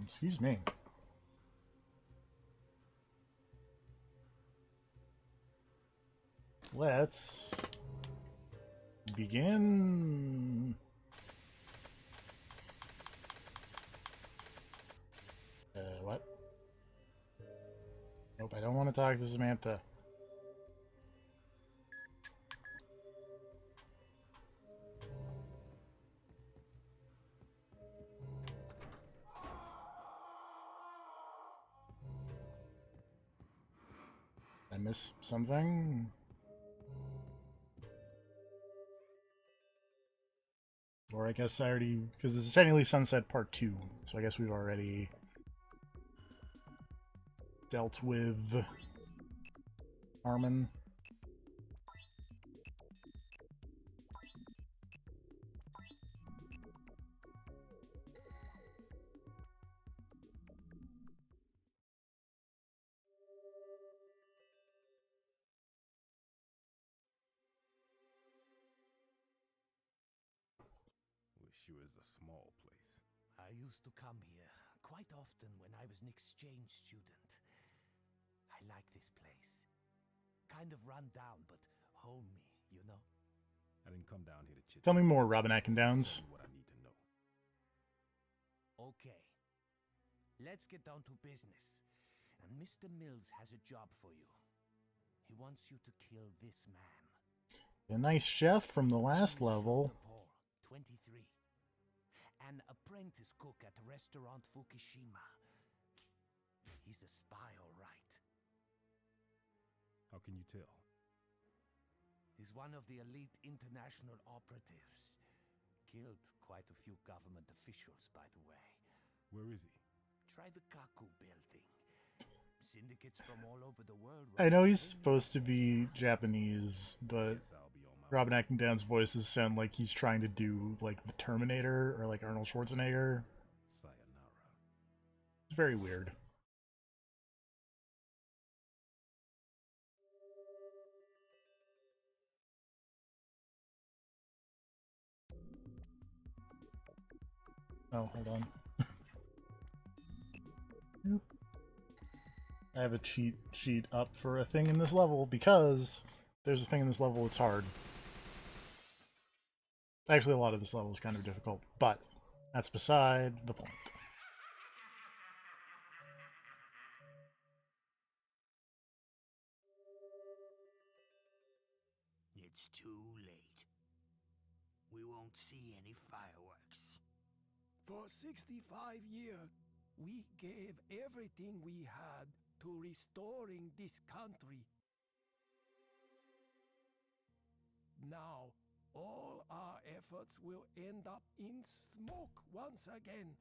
Excuse me. Let's begin. What? Nope, I don't want to talk to Samantha. I miss something? Or I guess I already... Because this is technically Sunset Part 2, so I guess we've already dealt with Armin. Wish you was a small place. I used to come here quite often when I was an exchange student. I like this place. Kind of run down, but homey, you know? I didn't come down here to chit. Tell me more, Robin Atkindowns. What I need to know. Okay. Let's get down to business. And Mr. Mills has a job for you. He wants you to kill this man. The nice chef from the last level. 23. An apprentice cook at restaurant Fukushima. He's a spy, all right. How can you tell? He's one of the elite international operatives. Killed quite a few government officials, by the way. Where is he? Try the Kaku building. Syndicates from all over the world. I know he's supposed to be Japanese, but Guess I'll be on my Robin Atkindowns' voices sound like he's trying to do like the Terminator or like Arnold Schwarzenegger. Sayonara. It's very weird. Oh, hold on. I have a cheat sheet up for a thing in this level because there's a thing in this level that's hard. Actually, a lot of this level is kind of difficult, but that's beside the point. It's too late. We won't see any fireworks. For 65 years, we gave everything we had to restoring this country. Now, all our efforts will end up in smoke once again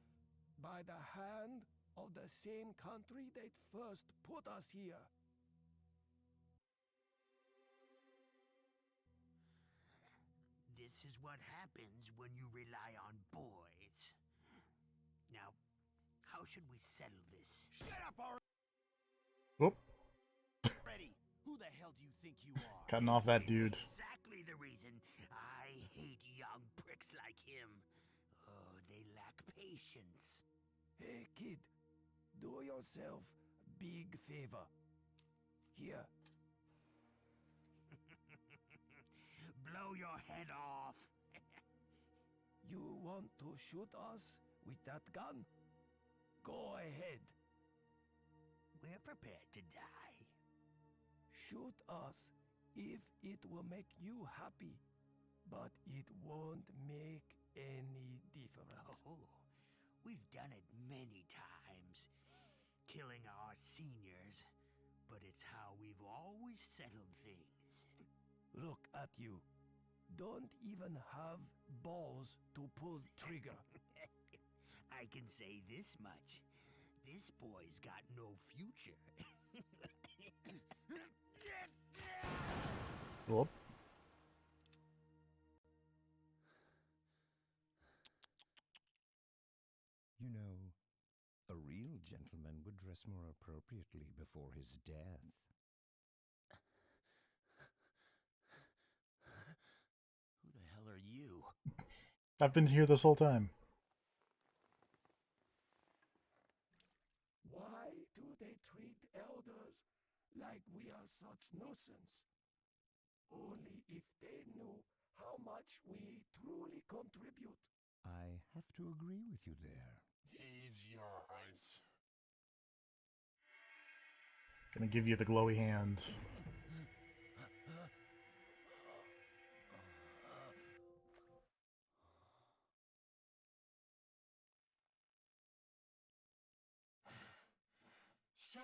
by the hand of the same country that first put us here. This is what happens when you rely on boys. Now, how should we settle this? Shut up already! Whoop. Who the hell do you think you are? Cutting off that dude. Exactly the reason I hate young pricks like him. Oh, they lack patience. Hey, kid, do yourself a big favor. Here. Blow your head off. You want to shoot us with that gun? Go ahead. We're prepared to die. Shoot us if it will make you happy, but it won't make any difference. Oh, we've done it many times, killing our seniors, but it's how we've always settled things. Look at you. Don't even have balls to pull trigger. I can say this much. This boy's got no future. Whoop. You know, a real gentleman would dress more appropriately before his death. Who the hell are you? I've been here this whole time. such nuisance. Only if they knew how much we truly contribute. I have to agree with you there. He's yours. Gonna give you the glowy hand. So,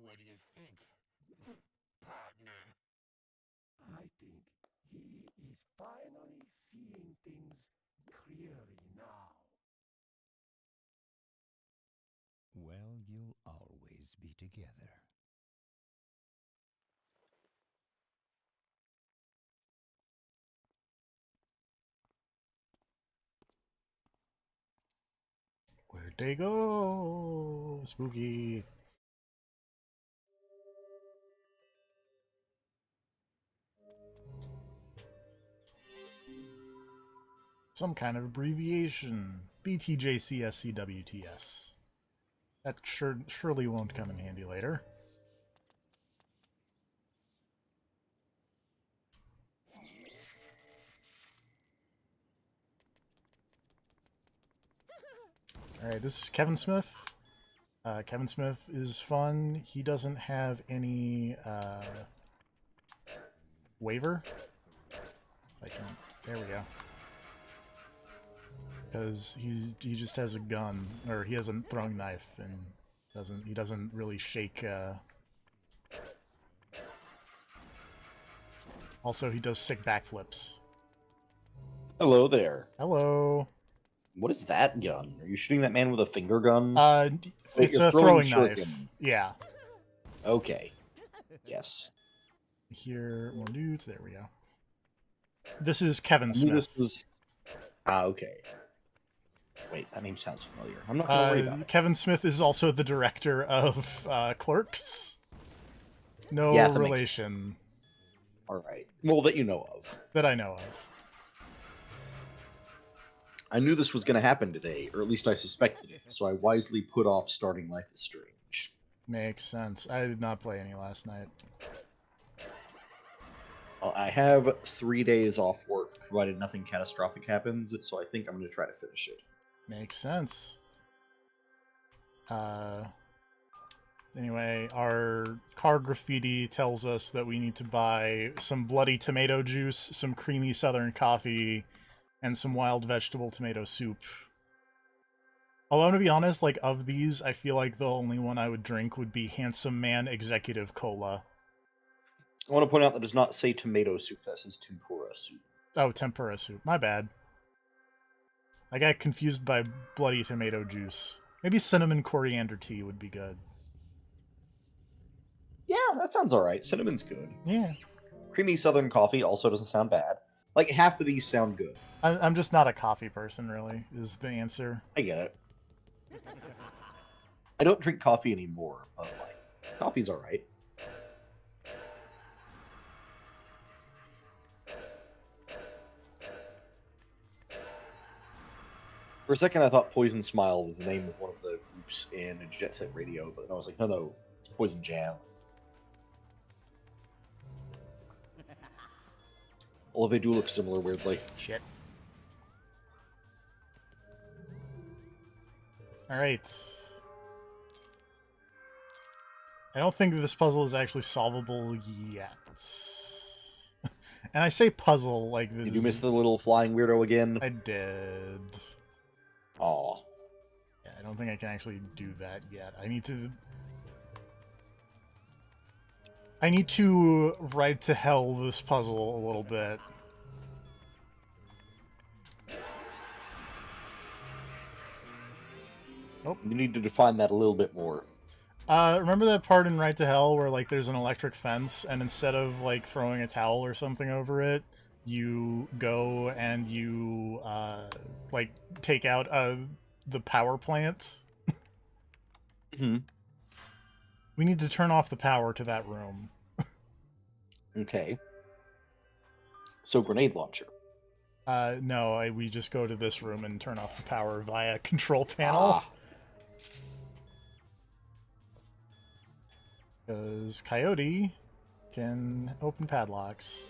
what do you think, partner? I think he is finally seeing things clearly now. Well, you'll always be together. Where'd they go? Spooky. Some kind of abbreviation. BTJCSCWTS. That surely won't come in handy later. Alright, this is Kevin Smith. Kevin Smith is fun. He doesn't have any waiver. There we go. Because he just has a gun, or he has a throwing knife, and he doesn't really shake. Also, he does sick backflips. Hello there. Hello. What is that gun? Are you shooting that man with a finger gun? It's you're a throwing knife. shuriken. Yeah. Okay. Yes. Here, more dudes. There we go. This is Kevin I knew Smith. this was. Okay. Wait, that name sounds familiar. I'm not gonna worry about it. Kevin Smith is also the director of Clerks. No Yeah, that makes relation All right. Well, that you know of. that I know of. I knew this was going to happen today, or at least I suspected it, so I wisely put off starting Life is Strange. Makes sense. I did not play any last night. Well, I have 3 days off work, provided nothing catastrophic happens, so I think I'm going to try to finish it. Makes sense. Anyway, our car graffiti tells us that we need to buy some bloody tomato juice, some creamy southern coffee, and some wild vegetable tomato soup. Although, I'm gonna be honest, like, of these, I feel like the only one I would drink would be Handsome Man Executive Cola. I want to point out that it does not say tomato soup, that says tempura soup. Oh, tempura soup. My bad. I got confused by bloody tomato juice. Maybe cinnamon coriander tea would be good. Yeah, that sounds alright. Cinnamon's good. Yeah. Creamy southern coffee also doesn't sound bad. Like, half of these sound good. I'm just not a coffee person, really, is the answer. I get it. I don't drink coffee anymore, but, like, coffee's alright. For a second, I thought Poison Smile was the name of one of the groups in Jet Set Radio, but then I was like, no, it's Poison Jam. Although they do look similar weirdly. Shit. Alright. I don't think this puzzle is actually solvable yet. And I say puzzle like this. Did you miss the little flying weirdo again? I did. Aw. Yeah, I don't think I can actually do that yet. I need to ride to hell this puzzle a little bit. Oh, you need to define that a little bit more. Remember that part in Ride to Hell where, like, there's an electric fence, and instead of, like, throwing a towel or something over it, you go and you, like, take out, the power plant? Hmm. We need to turn off the power to that room. Okay. So, grenade launcher. No, we just go to this room and turn off the power via control panel. Ah. Because Coyote can open padlocks.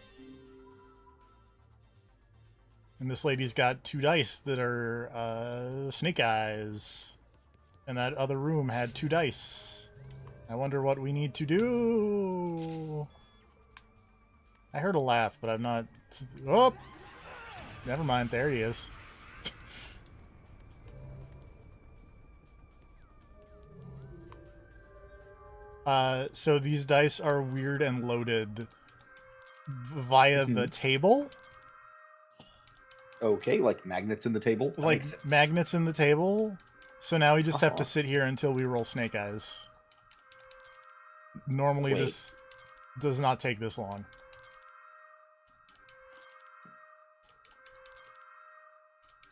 And this lady's got 2 dice that are snake eyes. And that other room had 2 dice. I wonder what we need to do. I heard a laugh, but I'm not... Oh! Never mind, there he is. So these dice are weird and loaded via the table. Okay, like magnets in the table. That Like makes sense. magnets in the table. So now we just have to sit here until we roll snake eyes. Normally Wait. this does not take this long.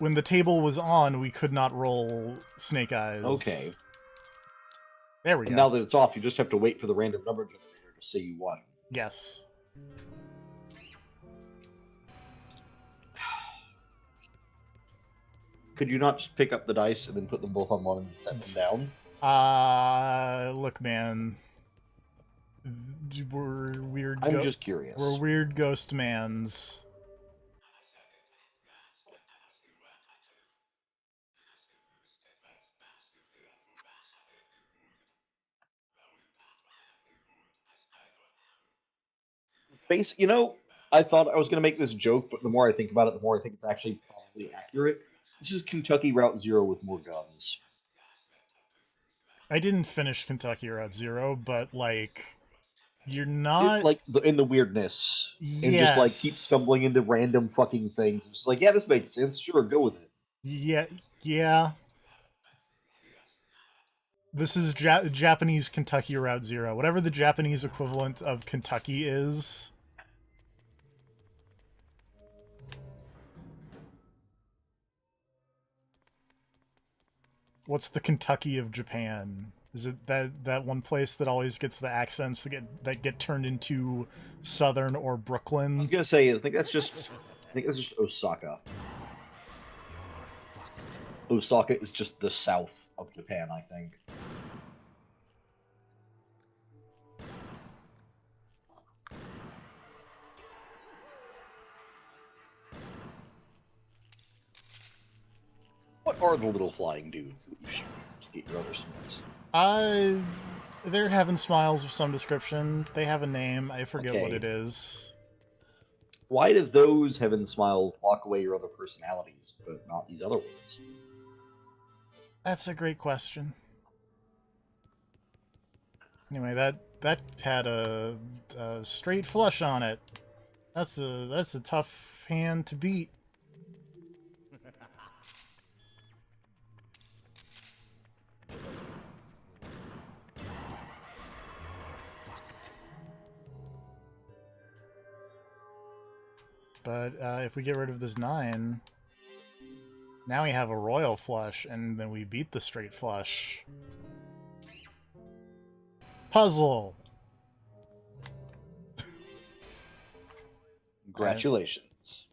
When the table was on, we could not roll snake eyes. Okay. There we And go. now that it's off, you just have to wait for the random number generator to say you won. Yes. Could you not just pick up the dice and then put them both on one and set them down? Look, man. We're weird. I'm just curious. We're weird ghost mans. You know, I thought I was going to make this joke, but the more I think about it, the more I think it's actually probably accurate. This is Kentucky Route Zero with more guns. I didn't finish Kentucky Route Zero, but like, you're not In the weirdness, yes. And just like keep stumbling into random fucking things. It's just like, yeah, this makes sense. Sure, go with it. Yeah. This is Japanese Kentucky Route Zero, whatever the Japanese equivalent of Kentucky is. What's the Kentucky of Japan? Is it that one place that always gets the accents that get turned into Southern or Brooklyn? I was gonna say, I think that's just Osaka. Osaka is just the south of Japan, I think. What are the little flying dudes that you shoot to get your other smiths? They're having smiles of some description. They have a name. I forget what Okay. it is. Why do those heaven smiles lock away your other personalities, but not these other ones? That's a great question. Anyway, that had a straight flush on it. That's a tough hand to beat. But if we get rid of this 9, now we have a royal flush, and then we beat the straight flush. Puzzle! Congratulations.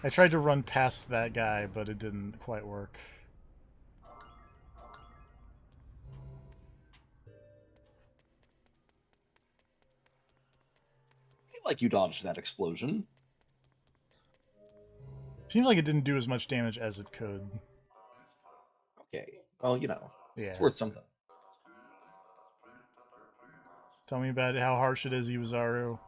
I tried to run past that guy, but it didn't quite work. I feel like you dodged that explosion. Seems like it didn't do as much damage as it could. Okay. Well, you know, Yeah. it's worth something. Tell me about how harsh it is, Iwazaru.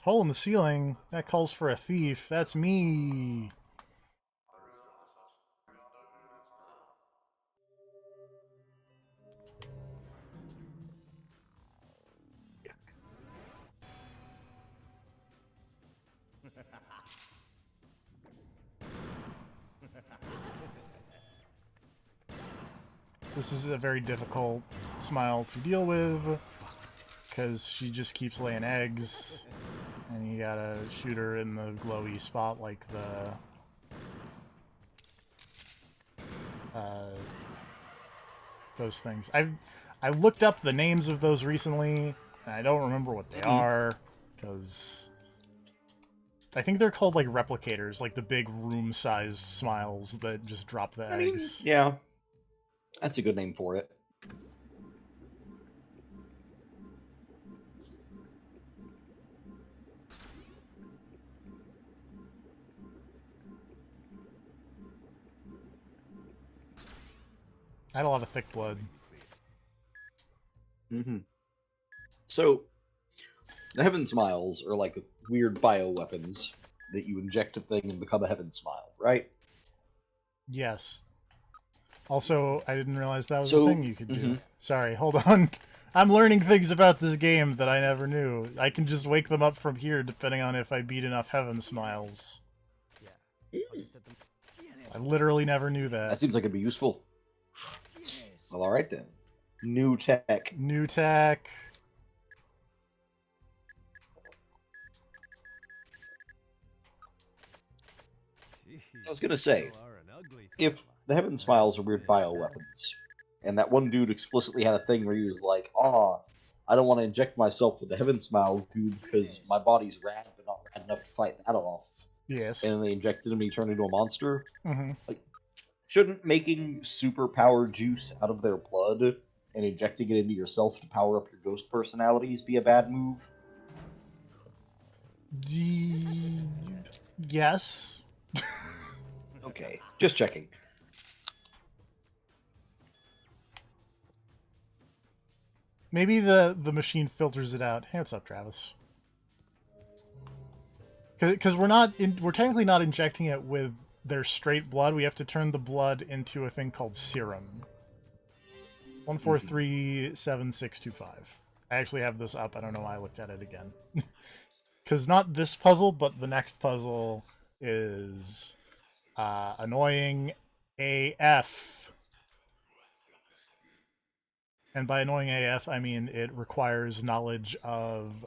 Hole in the ceiling? That calls for a thief. That's me. This is a very difficult smile to deal with, because she just keeps laying eggs, and you gotta shoot her in the glowy spot like the those things. I looked up the names of those recently, and I don't remember what they are, because I think they're called like replicators, like the big room-sized smiles that just drop the eggs. Yeah, that's a good name for it. I had a lot of thick blood. So, the Heaven Smiles are like weird bioweapons that you inject a thing and become a Heaven Smile, right? Yes. Also, I didn't realize that was a So- thing you could do. Sorry, hold on. I'm learning things about this game that I never knew. I can just wake them up from here depending on if I beat enough Heaven Smiles. I literally never knew That that. seems like it'd be useful. Well, alright then. New tech. New tech. I was gonna say, if the Heaven Smiles are weird bioweapons, and that one dude explicitly had a thing where he was like, I don't want to inject myself with the Heaven Smile goo because my body's rad, but not rad enough to fight that off. Yes. And then they injected him and he turned into a monster. Mm-hmm. Shouldn't making superpower juice out of their blood and injecting it into yourself to power up your ghost personalities be a bad move? Yes. Okay, just checking. Maybe the machine filters it out. Hey, what's up, Travis? Because we're technically not injecting it with their straight blood. We have to turn the blood into a thing called serum. 1437625. I actually have this up. I don't know why I looked at it again. Because not this puzzle, but the next puzzle is annoying AF. And by annoying AF, I mean it requires knowledge of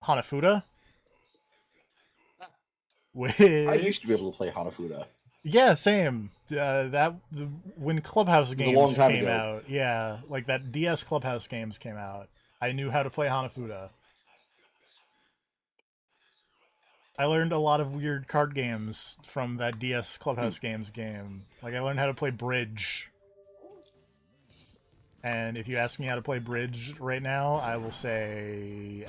Hanafuda. Which... I used to be able to play Hanafuda. Yeah, same. When Clubhouse a games long time came ago. out, yeah, like that DS Clubhouse games came out, I knew how to play Hanafuda. I learned a lot of weird card games from that DS Clubhouse games game. Like, I learned how to play Bridge. And if you ask me how to play Bridge right now, I will say,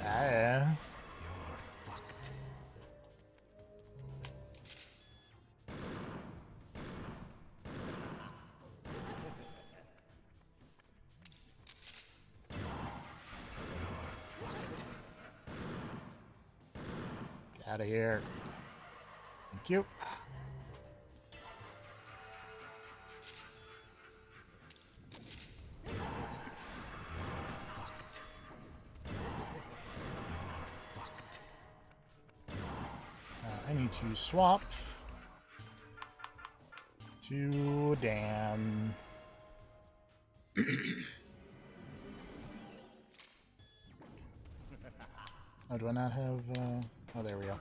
Get out of here. Thank you. I need to swap to Dan. Oh, do I not have... Oh, there we go.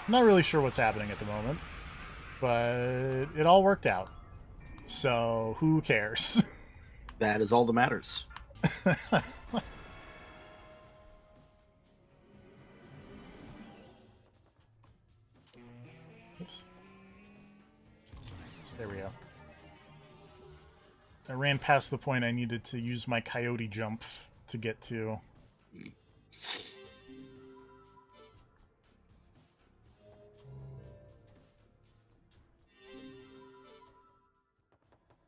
I'm not really sure what's happening at the moment, but it all worked out. So, who cares? That is all that matters. Oops. There we go. I ran past the point I needed to use my coyote jump to get to.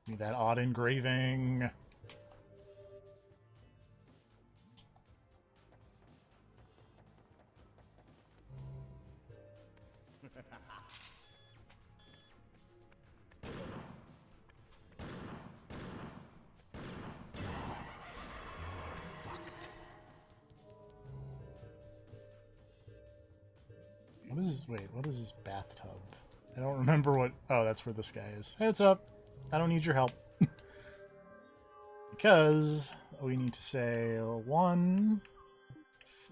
Need that odd engraving. What is this bathtub? I don't remember what... Oh, that's where this guy is. Hey, what's up? I don't need your help. Because we need to say 1,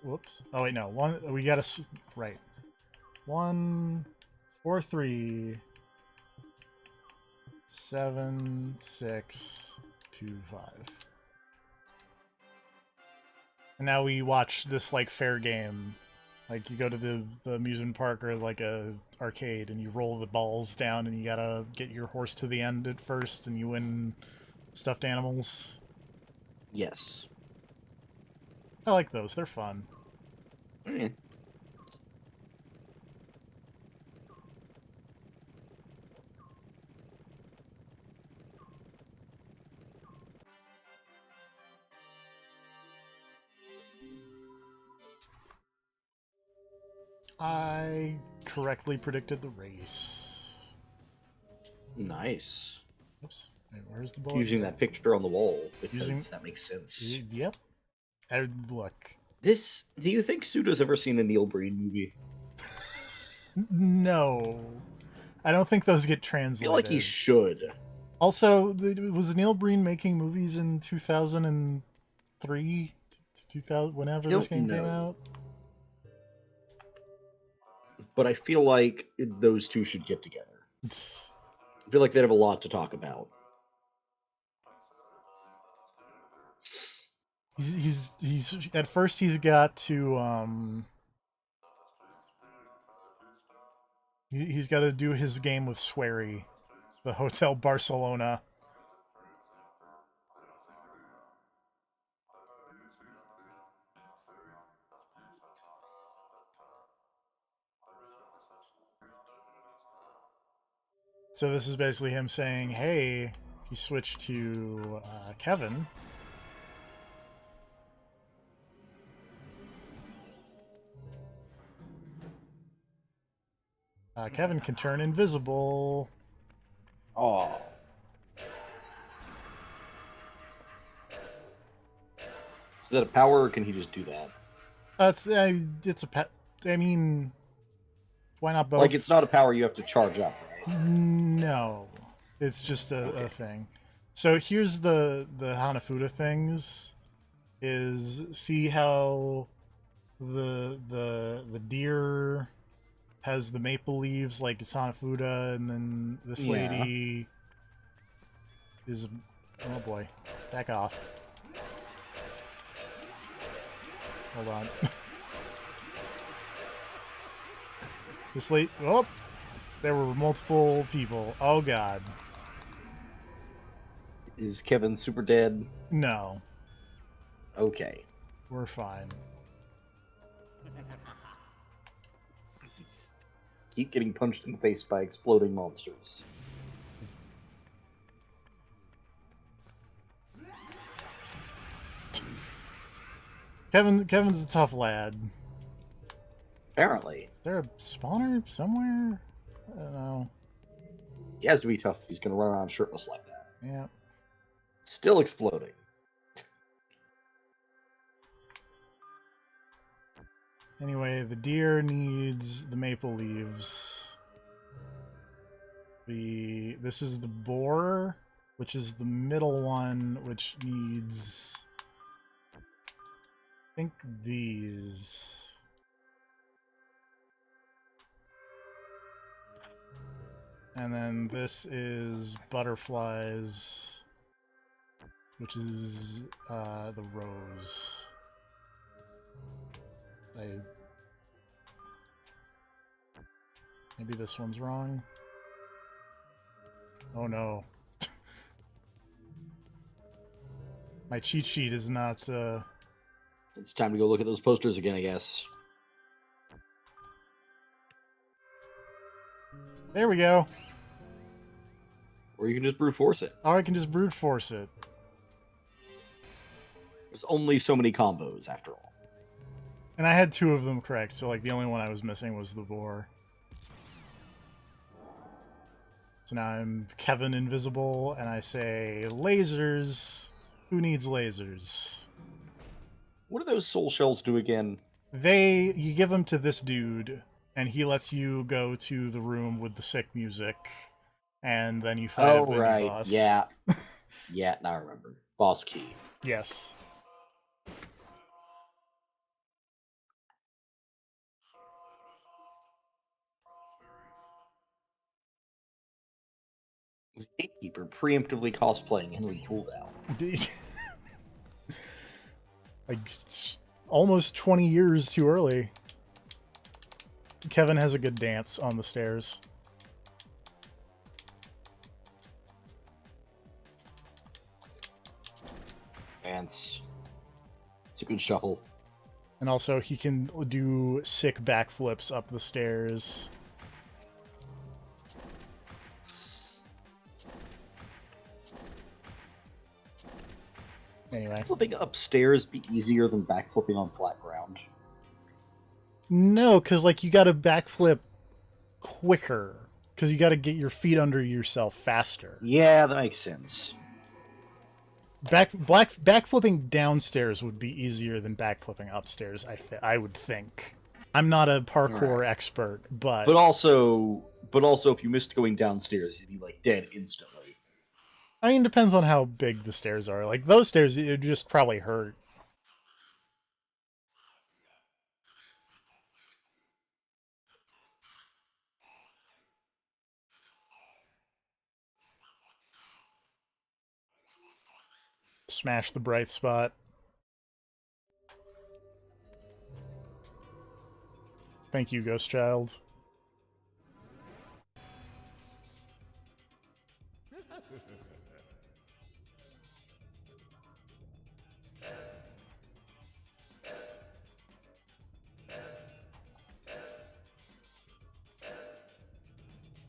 Whoops. Oh wait, no. One. We got to right. 1, 4, 3, 7, 6, 2, 5. And now we watch this like fair game. Like you go to the amusement park or like a arcade and you roll the balls down and you gotta get your horse to the end at first and you win stuffed animals. Yes. I like those. They're fun. Mm. I correctly predicted the race. Nice. Oops. Wait, where's the bullet? Using that picture on the wall because that makes sense. Yep. Look. This. Do you think Suda's ever seen a Neil Breen movie? No. I don't think those get I translated. feel like he should. Also, was Neil Breen making movies in 2003? 2000, whenever this game came out? But I feel like those two should get together. I feel like they'd have a lot to talk about. He's at first he's got to he's got to do his game with Swery, the Hotel Barcelona. So this is basically him saying, "Hey, if you switch to Kevin." Kevin can turn invisible. Oh. Is that a power, or can he just do that? It's a pet. I mean, why not both? Like, it's not a power you have to charge up, right? No, it's just a thing. So here's the Hanafuda things. Is see how the deer has the maple leaves like it's Hanafuda, and then this lady is, oh boy, back off. Hold on. This late. Oh, there were multiple people. Oh god. Is Kevin super dead? No. Okay. We're fine. Keep getting punched in the face by exploding monsters. Kevin's a tough lad. Apparently. Is there a spawner somewhere? I don't know. He has to be tough if he's going to run around shirtless like that. Yeah. Still exploding. Anyway, the deer needs the maple leaves. This is the boar, which is the middle one, which needs, I think, these. And then this is butterflies, which is the rose. Maybe this one's wrong. Oh no. My cheat sheet is not... It's time to go look at those posters again, I guess. There we go. Or you can just brute force it. Or I can just brute force it. There's only so many combos, after all. And I had 2 of them correct, so like the only one I was missing was the boar. So now I'm Kevin Invisible, and I say, lasers. Who needs lasers? What do those soul shells do again? You give them to this dude, and he lets you go to the room with the sick music, and then you fight a mini boss. Yeah. Yeah, now I remember. Boss key. Yes. Gatekeeper preemptively cosplaying Henry Cooldown. Like, almost 20 years too early. Kevin has a good dance on the stairs. Dance. It's a good shuffle. And also, he can do sick backflips up the stairs. Anyway. Flipping upstairs be easier than backflipping on flat ground? No, because, like, you gotta backflip quicker. Because you gotta get your feet under yourself faster. Yeah, that makes sense. Backflipping downstairs would be easier than backflipping upstairs, I would think. I'm not a parkour expert, but... But also, if you missed going downstairs, you'd be, like, dead instantly. I mean, it depends on how big the stairs are. Like, those stairs, it would just probably hurt. Smash the bright spot. Thank you, Ghost Child.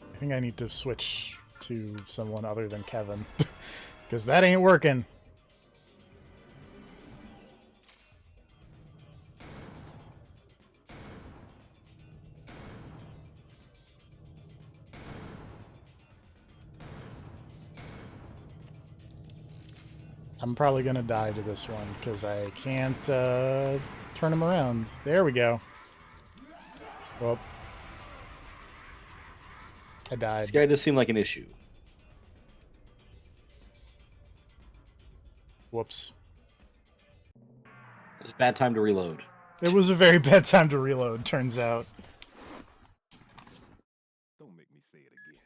I think I need to switch to someone other than Kevin. Because that ain't working. I'm probably going to die to this one, because I can't turn him around. There we go. Well, I died. This guy does seem like an issue. Whoops. It was a bad time to reload. It was a very bad time to reload, turns out. Don't make me say it again.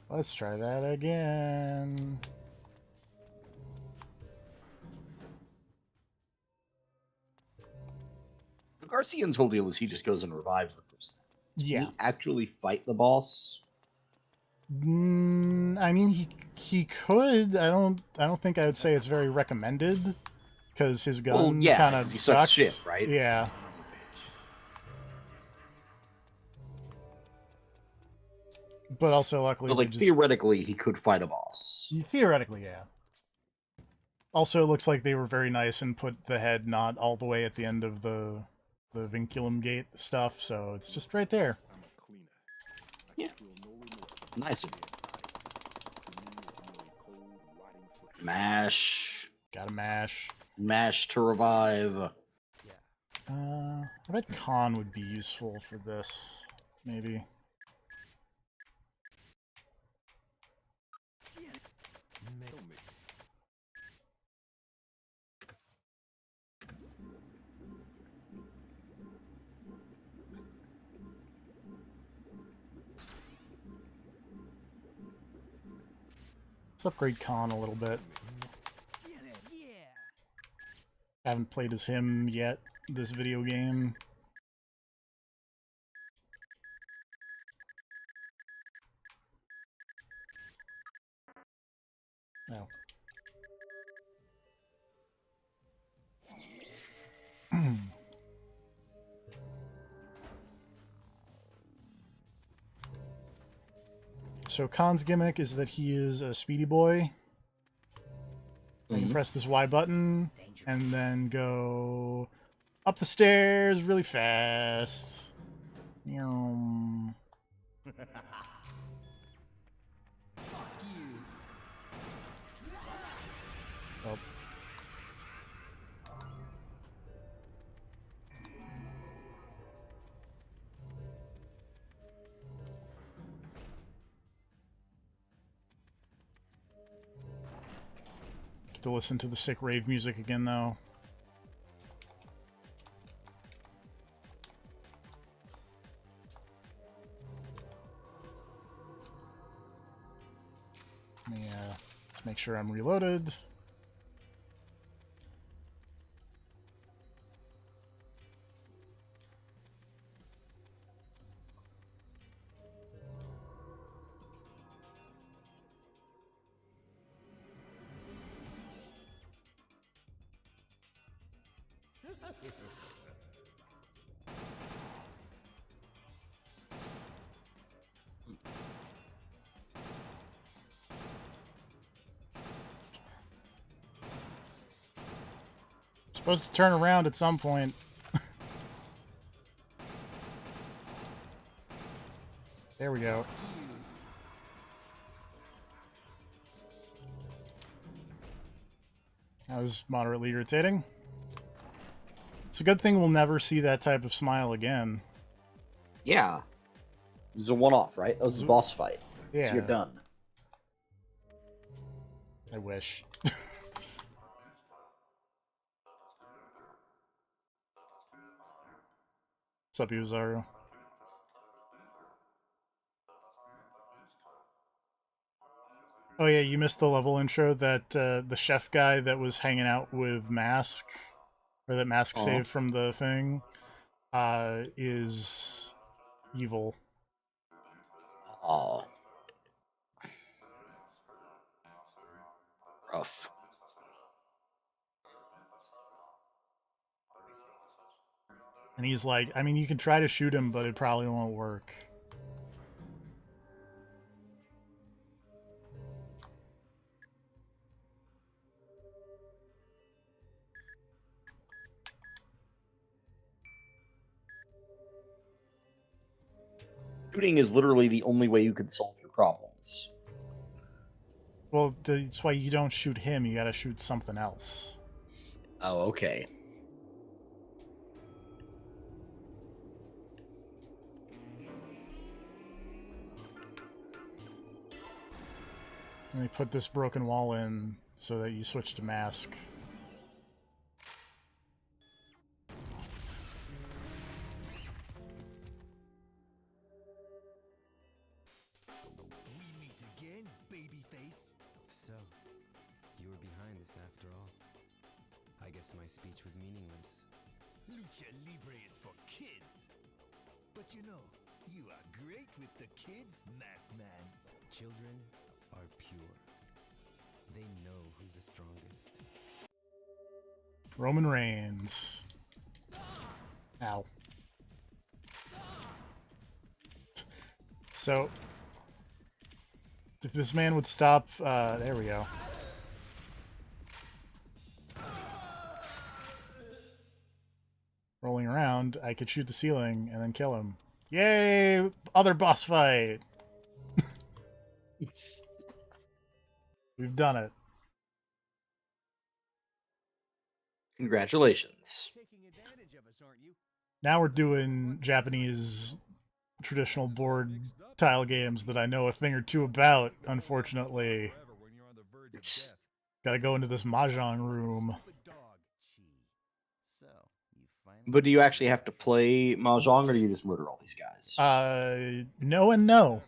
Let's try that again. Garcian's whole deal is he just goes and revives the person. Can Yeah. he actually fight the boss? I mean, he could. I don't think I would say it's very recommended, because his gun kind of sucks. Shit, right? Yeah. But also, luckily, But, like, theoretically, he could fight a boss. Theoretically, yeah. Also, it looks like they were very nice and put the head not all the way at the end of the vinculum gate stuff, so it's just right there. Yeah. Nice. Mash. Gotta mash. Mash to revive. I bet Khan would be useful for this, maybe. Let's upgrade Khan a little bit. Haven't played as him yet, this video game. No. So Khan's gimmick is that he is a speedy boy. And you press this Y button, and then go up the stairs really fast. Oh. To listen to the sick rave music again, though. Let's make sure I'm reloaded. Supposed to turn around at some point. There we go. That was moderately irritating. It's a good thing we'll never see that type of smile again. Yeah. It was a one-off, right? That was the boss fight. Yeah. So you're done. I wish. What's up, Yuzaru? Oh yeah, you missed the level intro that the chef guy that was hanging out with Mask, or that Mask saved from the thing, is evil. Oh. Rough. And he's like, I mean, you can try to shoot him, but it probably won't work. Shooting is literally the only way you can solve your problems. Well, that's why you don't shoot him, you gotta shoot something else. Oh, okay. Let me put this broken wall in so that you switch to Mask. We meet again, babyface. So, you were behind this after all. I guess my speech was meaningless. Lucha Libre is for kids. But you know, you are great with the kids, Masked Man. Children are pure. They know who's the strongest. Roman Reigns. Ow. So, if this man would stop, there we go. Rolling around, I could shoot the ceiling and then kill him. Yay! Other boss fight! We've done it. Congratulations. Taking advantage of us, aren't you? Now we're doing Japanese traditional board tile games that I know a thing or two about, unfortunately. Gotta go into this mahjong room. But do you actually have to play Mahjong, or do you just murder all these guys? No and no.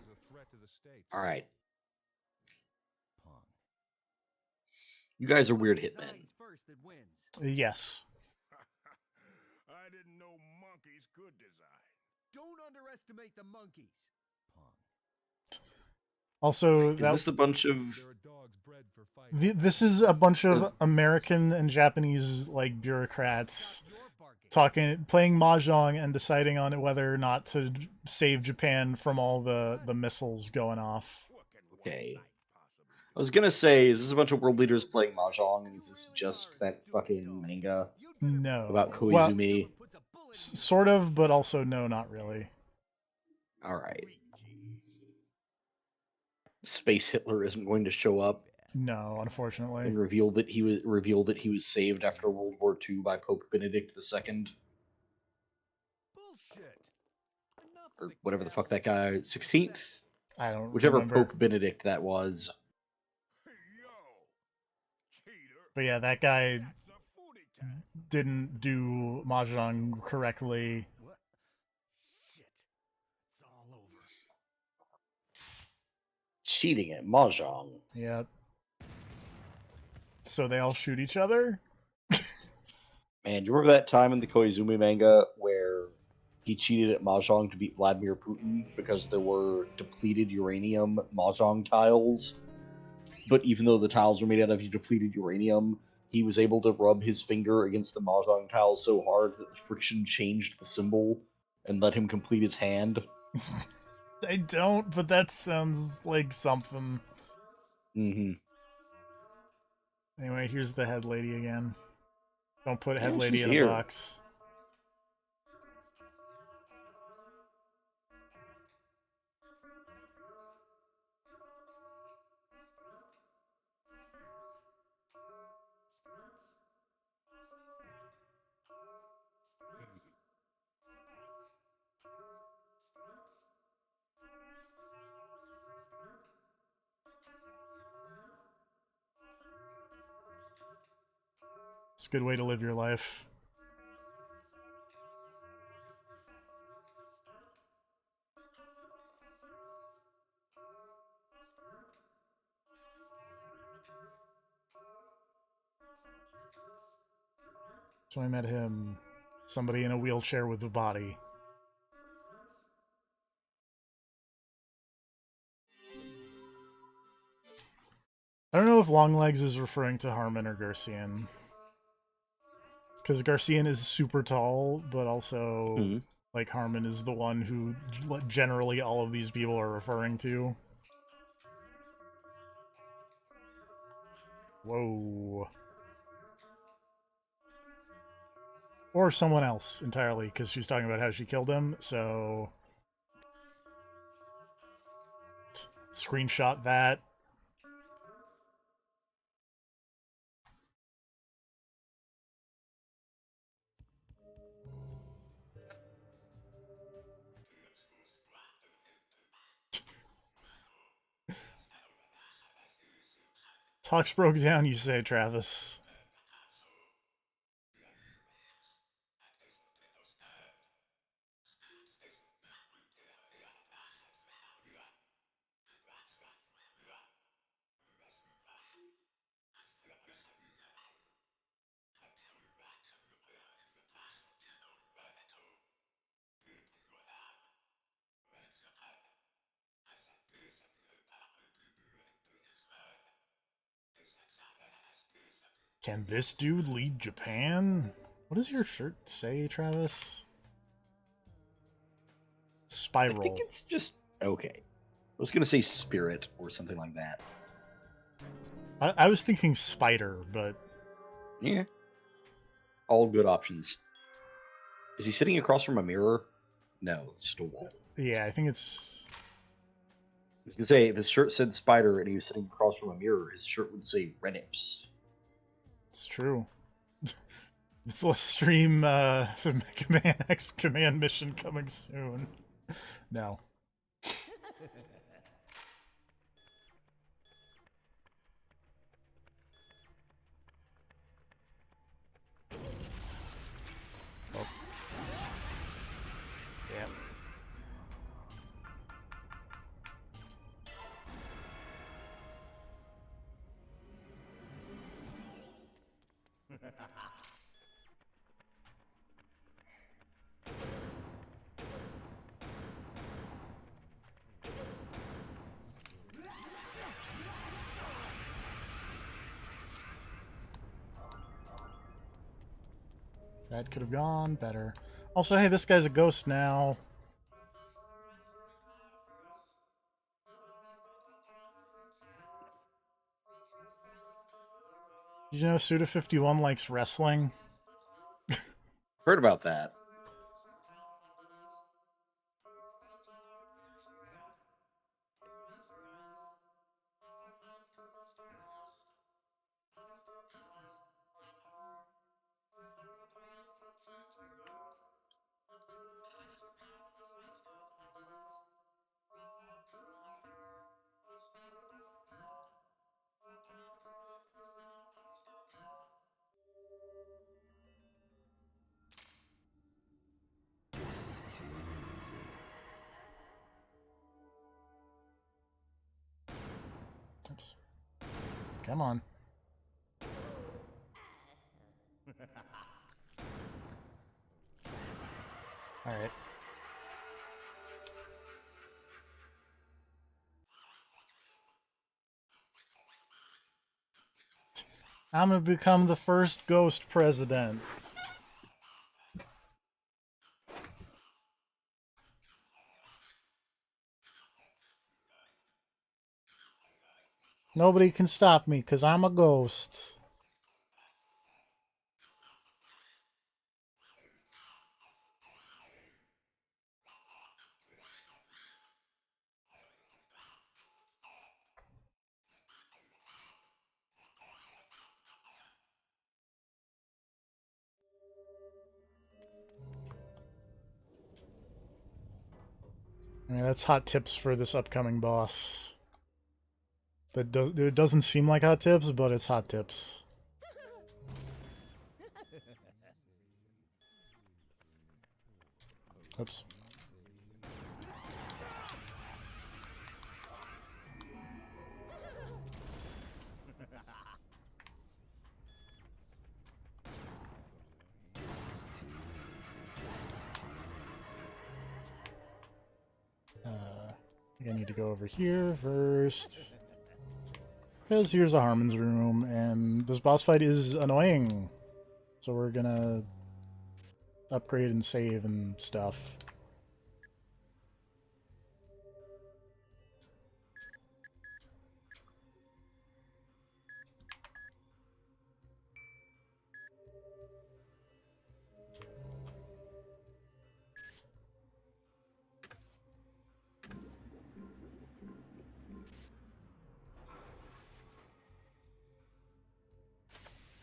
Alright. You guys are weird hitmen. Yes. I didn't know monkeys could design. Don't underestimate the monkeys. Also, Is this a bunch of... This is a bunch of American and Japanese, like, bureaucrats playing mahjong and deciding on whether or not to save Japan from all the missiles going off. Okay. I was gonna say, is this a bunch of world leaders playing Mahjong, and is this just that fucking manga No. about Koizumi? Well, sort of, but also no, not really. Alright. Space Hitler isn't going to show up. No, unfortunately. And reveal that he was saved after World War II by Pope Benedict II. Bullshit. Or whatever the fuck that guy, 16th? I don't Whichever remember. Pope Benedict that was. But yeah, that guy didn't do mahjong correctly. What? Shit. It's all over. Cheating at Mahjong. Yep. so they all shoot each other. Man, you remember that time in the Koizumi manga where he cheated at Mahjong to beat Vladimir Putin because there were depleted uranium Mahjong tiles? But even though the tiles were made out of depleted uranium, he was able to rub his finger against the Mahjong tiles so hard that the friction changed the symbol and let him complete his hand. I don't, but that sounds like something. Mm-hmm. Anyway, here's the head lady again. Don't put head Yeah, lady she's in a here. box. It's a good way to live your life. So I met him. Somebody in a wheelchair with a body. I don't know if Longlegs is referring to Harmon or Garcian. Because Garcian is super tall, but also, like, Harmon is the one who generally all of these people are referring to. Whoa. Or someone else entirely, because she's talking about how she killed him, so... Screenshot that. Talks broke down, you say, Travis. Can this dude lead Japan? What does your shirt say, Travis? I think Spiral. it's just okay. I was gonna say spirit or something like that. I was thinking spider, but... Yeah. All good options. Is he sitting across from a mirror? No, it's just a wall. Yeah, I think it's... I was gonna say, if his shirt said spider and he was sitting across from a mirror, his shirt would say Renips. It's true. Let's stream some Command X command mission coming soon. No. Oh. Yeah. That could have gone better. Also, hey, this guy's a ghost now. Did you know Suda51 likes wrestling? Heard about that. Oops. Come on. Alright. I'm gonna become the first ghost president. Nobody can stop me, because I'm a ghost. I mean, that's hot tips for this upcoming boss. But it doesn't seem like hot tips, but it's hot tips. Oops. I think I need to go over here first. Because here's a Harmon's room, and this boss fight is annoying. So we're gonna upgrade and save and stuff.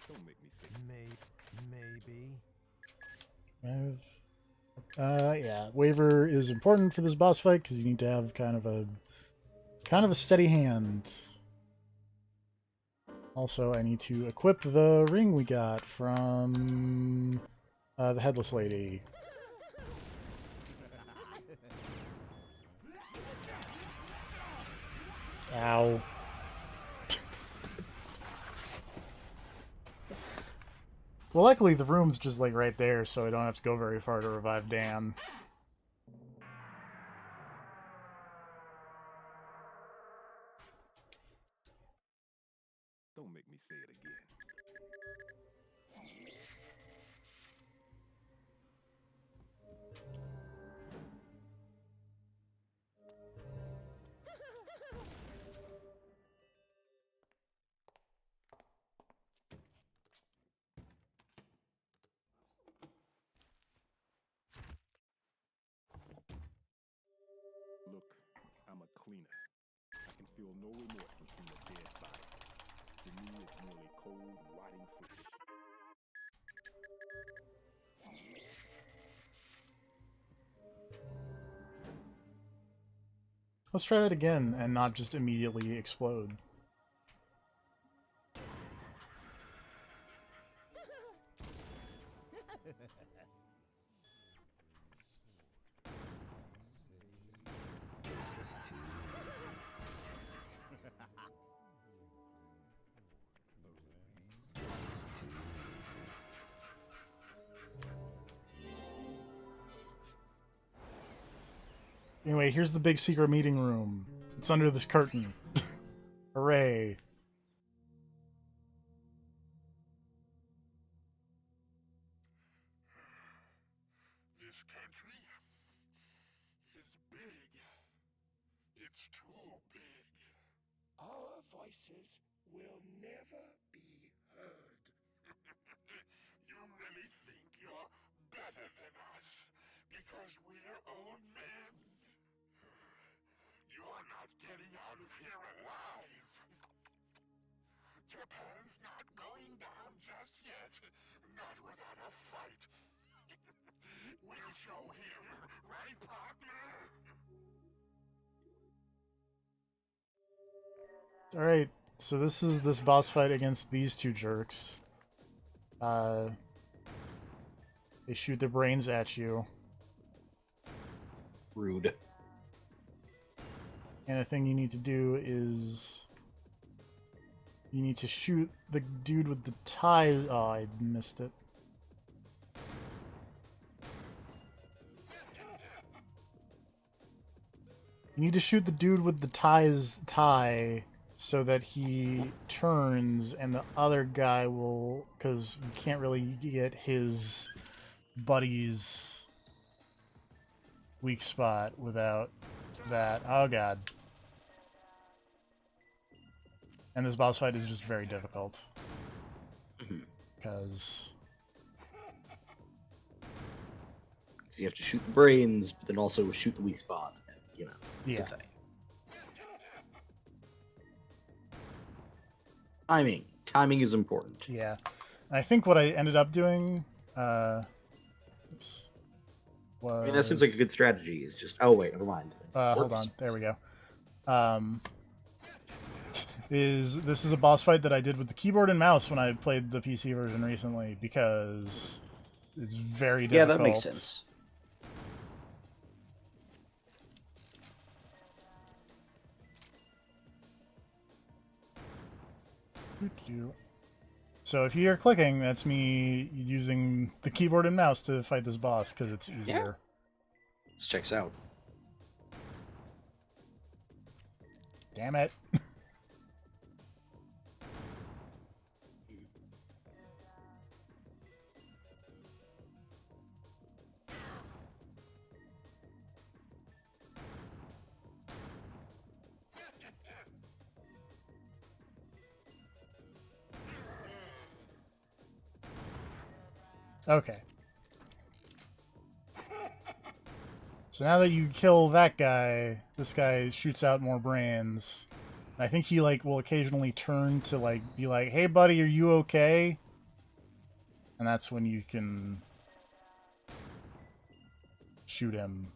Don't make me think. Maybe. Yeah, Waver is important for this boss fight because you need to have kind of a steady hand. Also, I need to equip the ring we got from the Headless Lady. Ow. Well, luckily the room's just like right there, so I don't have to go very far to revive Dan. Don't make me say it again. Look, I'm a cleaner. I can feel no remorse between a dead body. To me, it's merely cold, rotting flesh. Let's try that again and not just immediately explode. Anyway, here's the big secret meeting room. It's under this curtain. Hooray. This country is big. It's too big. Our voices will never be heard. You really think you're better than us because we're old men? You're not getting out of here alive. Japan's not going down just yet. Not without a fight. We'll show him, right, partner? Alright, so this is this boss fight against these two jerks. They shoot their brains at you. Rude. And the thing you need to do is... you need to shoot the dude with the tie... Oh, I missed it. You need to shoot the dude with the tie so that he turns and the other guy will, because you can't really get his buddy's weak spot without that. Oh god. And this boss fight is just very difficult. Because you have to shoot the brains, but then also shoot the weak spot. You know, it's a thing. Timing is important. Yeah. I think what I ended up doing, was... I mean, that seems like a good strategy. Is just, oh wait, never mind. Hold on, there we go. This is a boss fight that I did with the keyboard and mouse when I played the PC version recently, because it's very difficult. Yeah, that makes sense. So if you hear clicking, that's me using the keyboard and mouse to fight this boss, because it's easier. Yeah. This checks out. Damn it. Okay. So now that you kill that guy, this guy shoots out more brains. I think he, like, will occasionally turn to, like, be like, hey, buddy, are you okay? And that's when you can shoot him.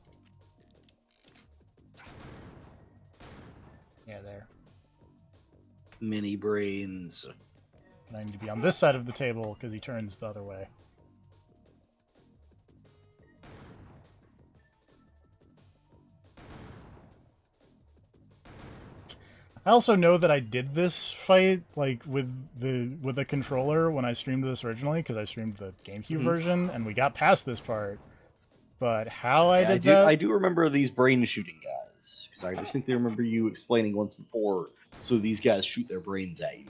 Yeah, there. Mini brains. And I need to be on this side of the table because he turns the other way. I also know that I did this fight like with the controller when I streamed this originally, because I streamed the GameCube version, and we got past this part. But how I did that, I do remember these brain shooting guys, because I distinctly remember you explaining once before. So these guys shoot their brains at you.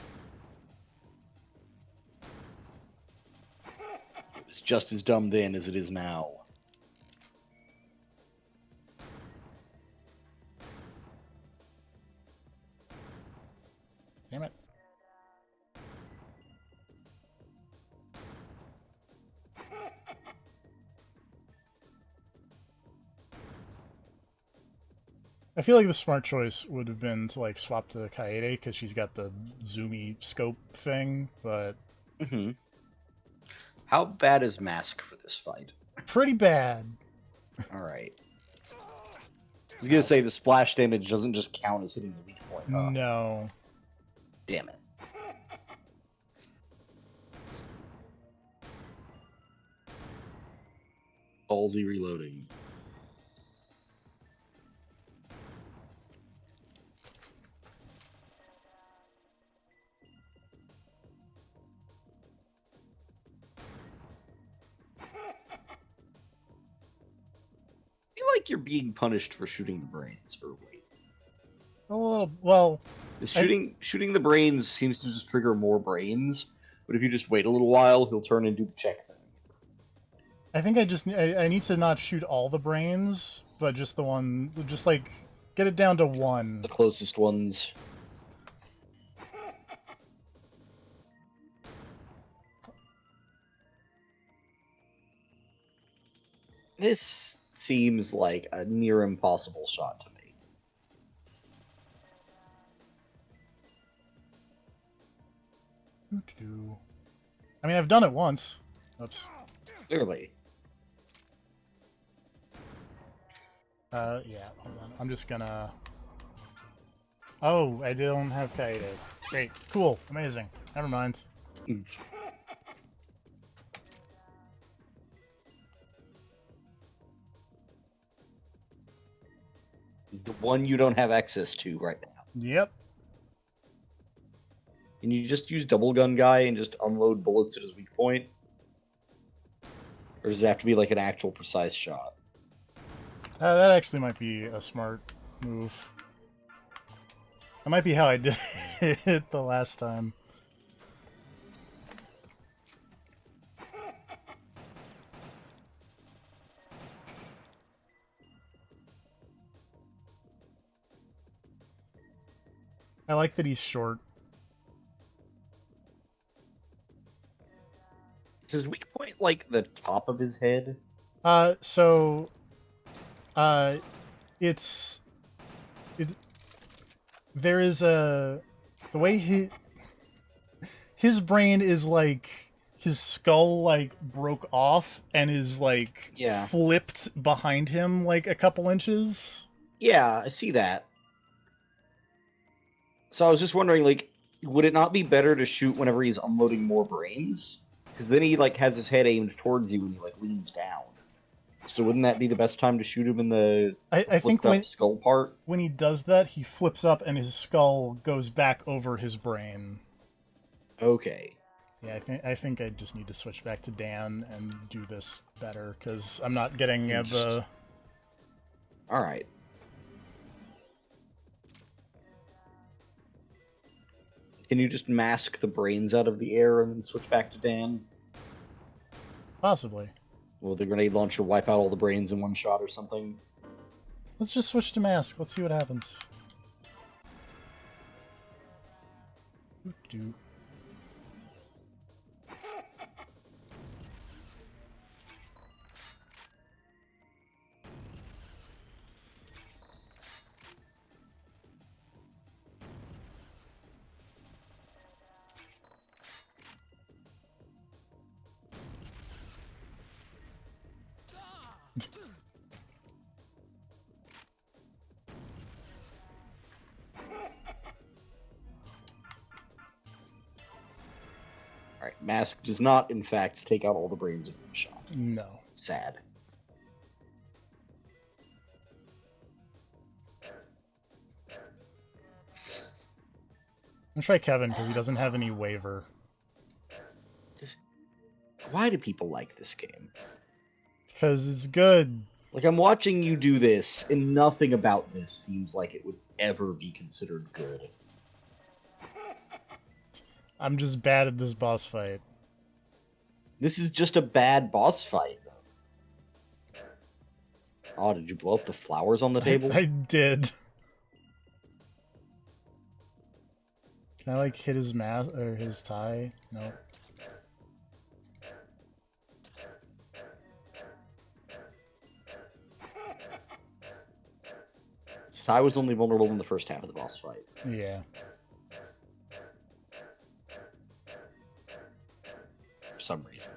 It was just as dumb then as it is now. Damn it. I feel like the smart choice would have been to like swap to the Kaede because she's got the zoomy scope thing, but How bad is Mask for this fight? pretty bad. Alright. I was gonna say the splash damage doesn't just count as hitting the weak point. Huh? No. Damn it. Ballsy reloading. I feel like you're being punished for shooting the brains, or wait. A little, well... Shooting the brains seems to just trigger more brains, but if you just wait a little while, he'll turn and do the check thing. I think I need to not shoot all the brains, but just the one, just like, get it down to one. The closest ones. This seems like a near impossible shot to me. I mean, I've done it once. Oops. Clearly. Yeah, hold on. I'm just gonna... Oh, I don't have Kaede. Great. Cool. Amazing. Never mind. Is the one you don't have access to right now. Yep. Can you just use double gun guy and just unload bullets at his weak point? Or does it have to be like an actual precise shot? That actually might be a smart move. That might be how I did it the last time. I like that he's short. Is his weak point like the top of his head? So, it's there is the way his brain is like his skull like broke off and is like Yeah. flipped behind him like a couple inches. Yeah, I see that. So I was just wondering, like, would it not be better to shoot whenever he's unloading more brains? Because then he like has his head aimed towards you when he like leans down. So wouldn't that be the best time to shoot him in the I think flipped up skull part? when he does that, he flips up and his skull goes back over his brain. Okay. Yeah, I think I just need to switch back to Dan and do this better because I'm not getting the. All right. Can you just mask the brains out of the air and then switch back to Dan? Possibly. Will the grenade launcher wipe out all the brains in one shot or something? Let's just switch to mask. Let's see what happens. Doo-doo. Alright, mask does not, in fact, take out all the brains in one shot. No. Sad. I'm gonna try Kevin because he doesn't have any waiver. Why do people like this game? Because it's good. Like, I'm watching you do this, and nothing about this seems like it would ever be considered good. I'm just bad at this boss fight. This is just a bad boss fight, though. Oh, did you blow up the flowers on the table? I did. Can I, like, hit his mask or his tie? No. Sai was only vulnerable in the first half of the boss fight. Yeah. For some reason.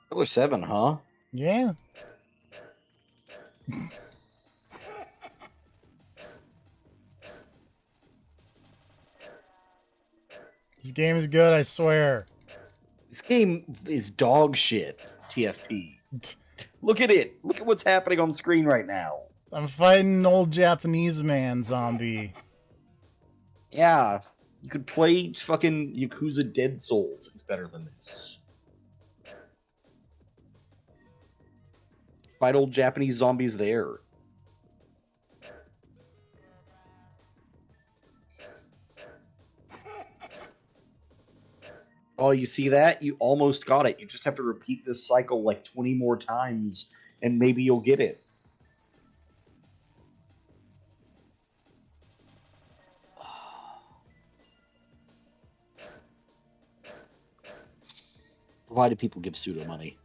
Killer7, huh? Yeah. This game is good, I swear. This game is dog shit, TFT. Look at it. Look at what's happening on screen right now. I'm fighting an old Japanese man zombie. Yeah, you could play fucking Yakuza Dead Souls. It's better than this. Fight old Japanese zombies there. Oh, you see that? You almost got it. You just have to repeat this cycle like 20 more times, and maybe you'll get it. Why do people give pseudo money?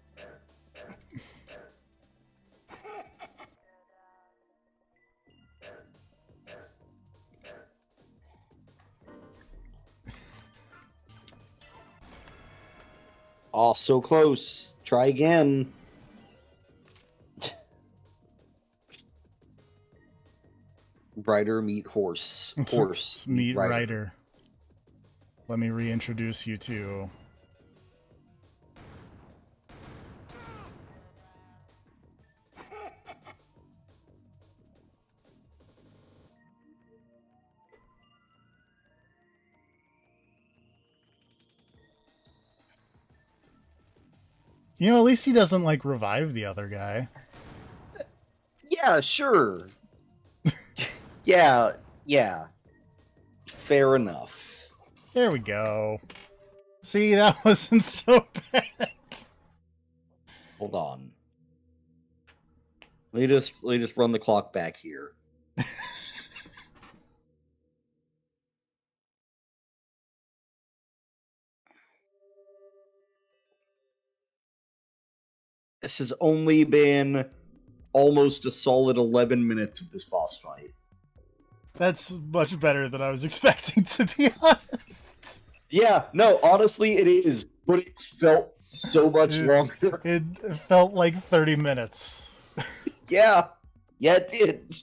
Oh, so close. Try again. Rider meet horse. Horse meet rider. Let me reintroduce you to... You know, at least he doesn't, like, revive the other guy. Yeah, sure. Yeah. Fair enough. There we go. See, that wasn't so bad. Hold on. Let me just run the clock back here. This has only been almost a solid 11 minutes of this boss fight. That's much better than I was expecting, to be honest. Yeah, no, honestly, it is, but it felt so much longer. It felt like 30 minutes. Yeah, it did.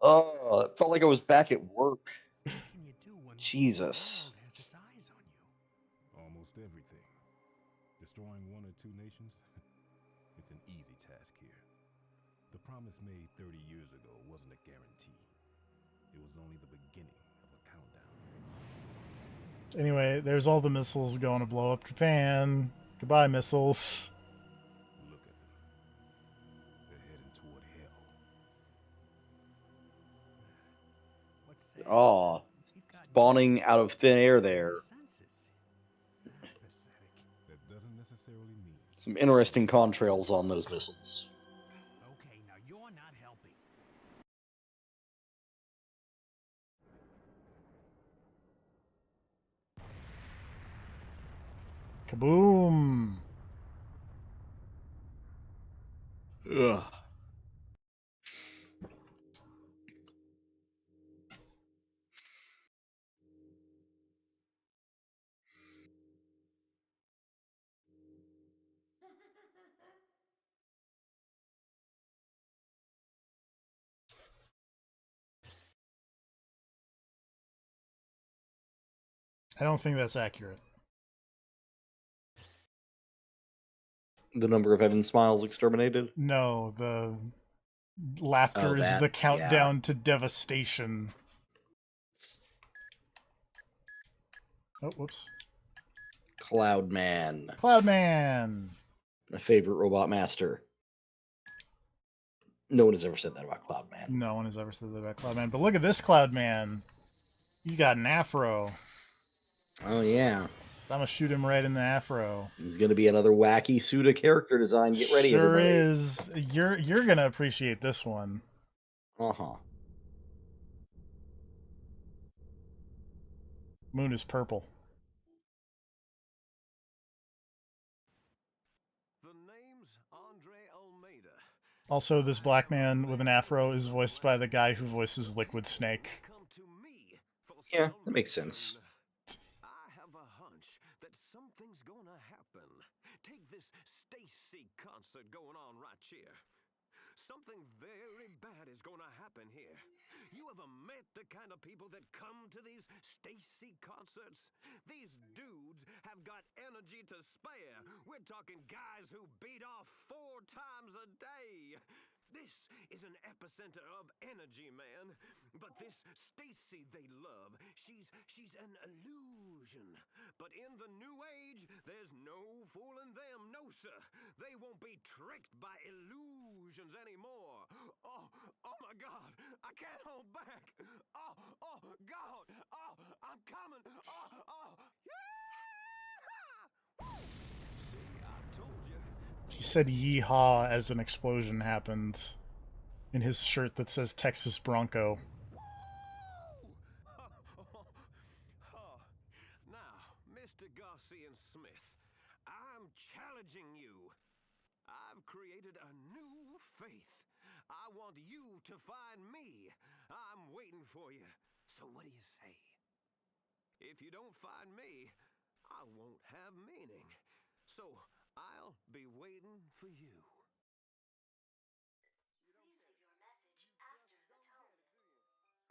Oh, it felt like I was back at work. What can you do when Jesus. the world has its eyes on you? Almost everything. Destroying one or two nations? It's an easy task here. The promise made 30 years ago wasn't a guarantee. It was only the beginning of a countdown. Anyway, there's all the missiles going to blow up Japan. Goodbye, missiles. Look at them. They're heading toward hell. What's sad is Oh, that we've got spawning no out of thin air there. senses. That's pathetic. That doesn't necessarily mean Some interesting contrails on those missiles. Okay, now you're not helping. Kaboom! Ugh. I don't think that's accurate. The number of Heaven Smiles exterminated? No, the laughter is that, the countdown to devastation. Oh, whoops. Cloudman. Cloudman! My favorite robot master. No one has ever said that about Cloudman. No one has ever said that about Cloudman. But look at this Cloudman. He's got an afro. Oh, yeah. I'm gonna shoot him right in the afro. He's going to be another wacky Suda character design. Get ready, sure everybody. is. You're gonna appreciate this one. Uh-huh. Moon is purple. The name's Andre Almeida. Also, this black man with an afro is voiced by the guy who voices Liquid Snake. Come to me for Yeah, that makes sense. I have a hunch that something's gonna happen. Take this Stacy concert going on right here. Something very bad is gonna happen here. You ever met the kind of people that come to these Stacy concerts? These dudes have got energy to spare. We're talking guys who beat off 4 times a day. This is an epicenter of energy, man. But this Stacy they love, she's an illusion. But in the new age, there's no fooling them, no sir. They won't be tricked by illusions anymore. Oh my God, I can't hold back. Oh God, I'm coming. Yeah! See, I told you. He said yeehaw as an explosion happened in his shirt that says Texas Bronco. Now, Mr. Garcia and Smith, I'm challenging you. I've created a new faith. I want you to find me. I'm waiting for you. So what do you say? If you don't find me, I won't have meaning. So I'll be waiting for you.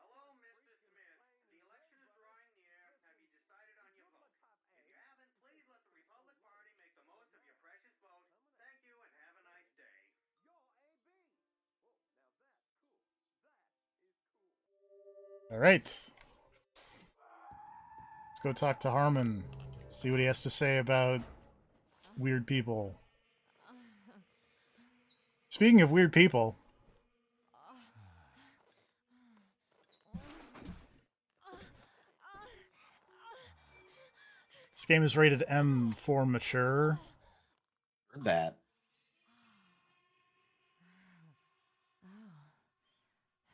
Hello, Mr. Smith. The election is drawing near. Have you decided on your vote? If you haven't, please let the Republic Party make the most of your precious vote. Thank you and have a nice day. Alright. Let's go talk to Harmon. See what he has to say about weird people. Speaking of weird people, this game is rated M for mature. Heard that.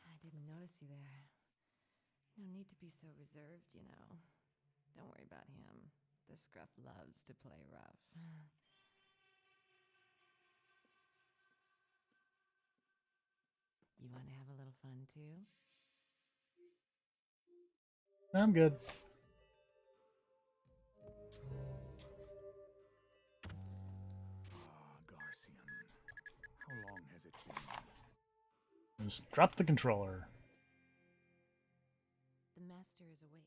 I didn't notice you there. No need to be so reserved, you know. Don't worry about him. The scruff loves to play rough. You want to have a little fun too? I'm good. Garcian, how long has it been? Just drop the controller. The master is awake.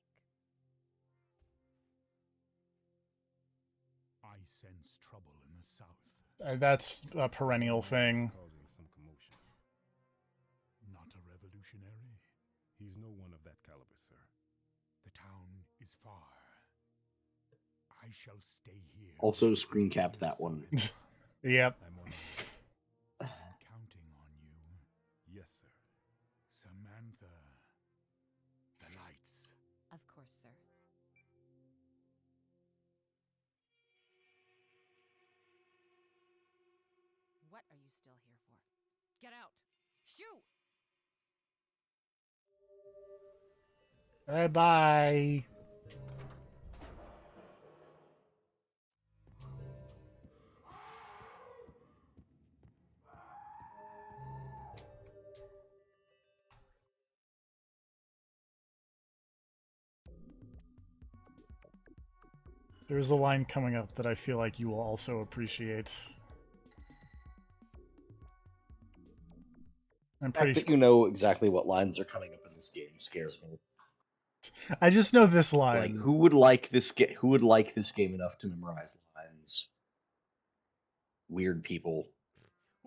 I sense trouble in the south. That's a perennial thing. Causing some commotion. Not a revolutionary. He's no one of that caliber, sir. The town is far. I shall stay here. Also, screen cap that one. Yep. I'm on. I'm counting on you. Yes, sir. Samantha. The lights. Of course, sir. What are you still here for? Get out! Shoo! Alright, bye. There's a line coming up that I feel like you will also appreciate. I'm The fact pretty that you know exactly what lines are coming up in this game scares me. I just know this line. Like, who would like this game enough to memorize lines? Weird people.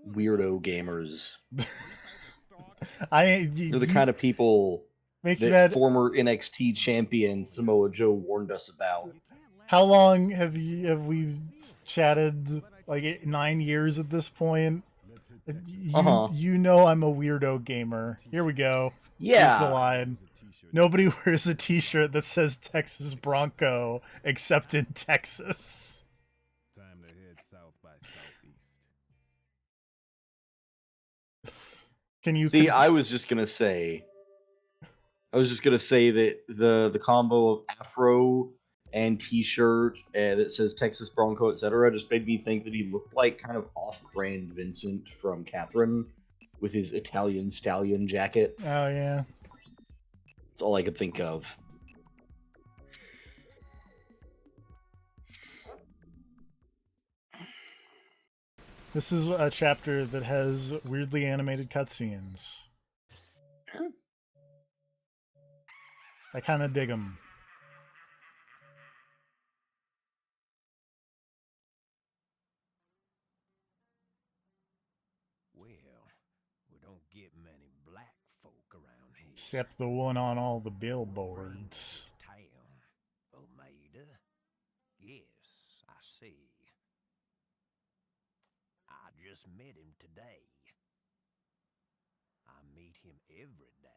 Weirdo gamers. They're the kind of people that former NXT champion Samoa Joe warned us about. How long have we chatted? Like 9 years at this point. You know I'm a weirdo gamer. Here we go. Yeah. Here's the line. Nobody wears a t-shirt that says Texas Bronco except in Texas. Time to head south by southeast. Can you see? I was just gonna say that the combo of afro and t-shirt that says Texas Bronco, etc., just made me think that he looked like kind of off-brand Vincent from Catherine with his Italian stallion jacket. Oh yeah. That's all I could think of. This is a chapter that has weirdly animated cutscenes. I kind of dig them. Well, we don't get many black folk around here. Except the one on all the billboards. Town, Almeida. Yes, I see. I just met him today. I meet him every day.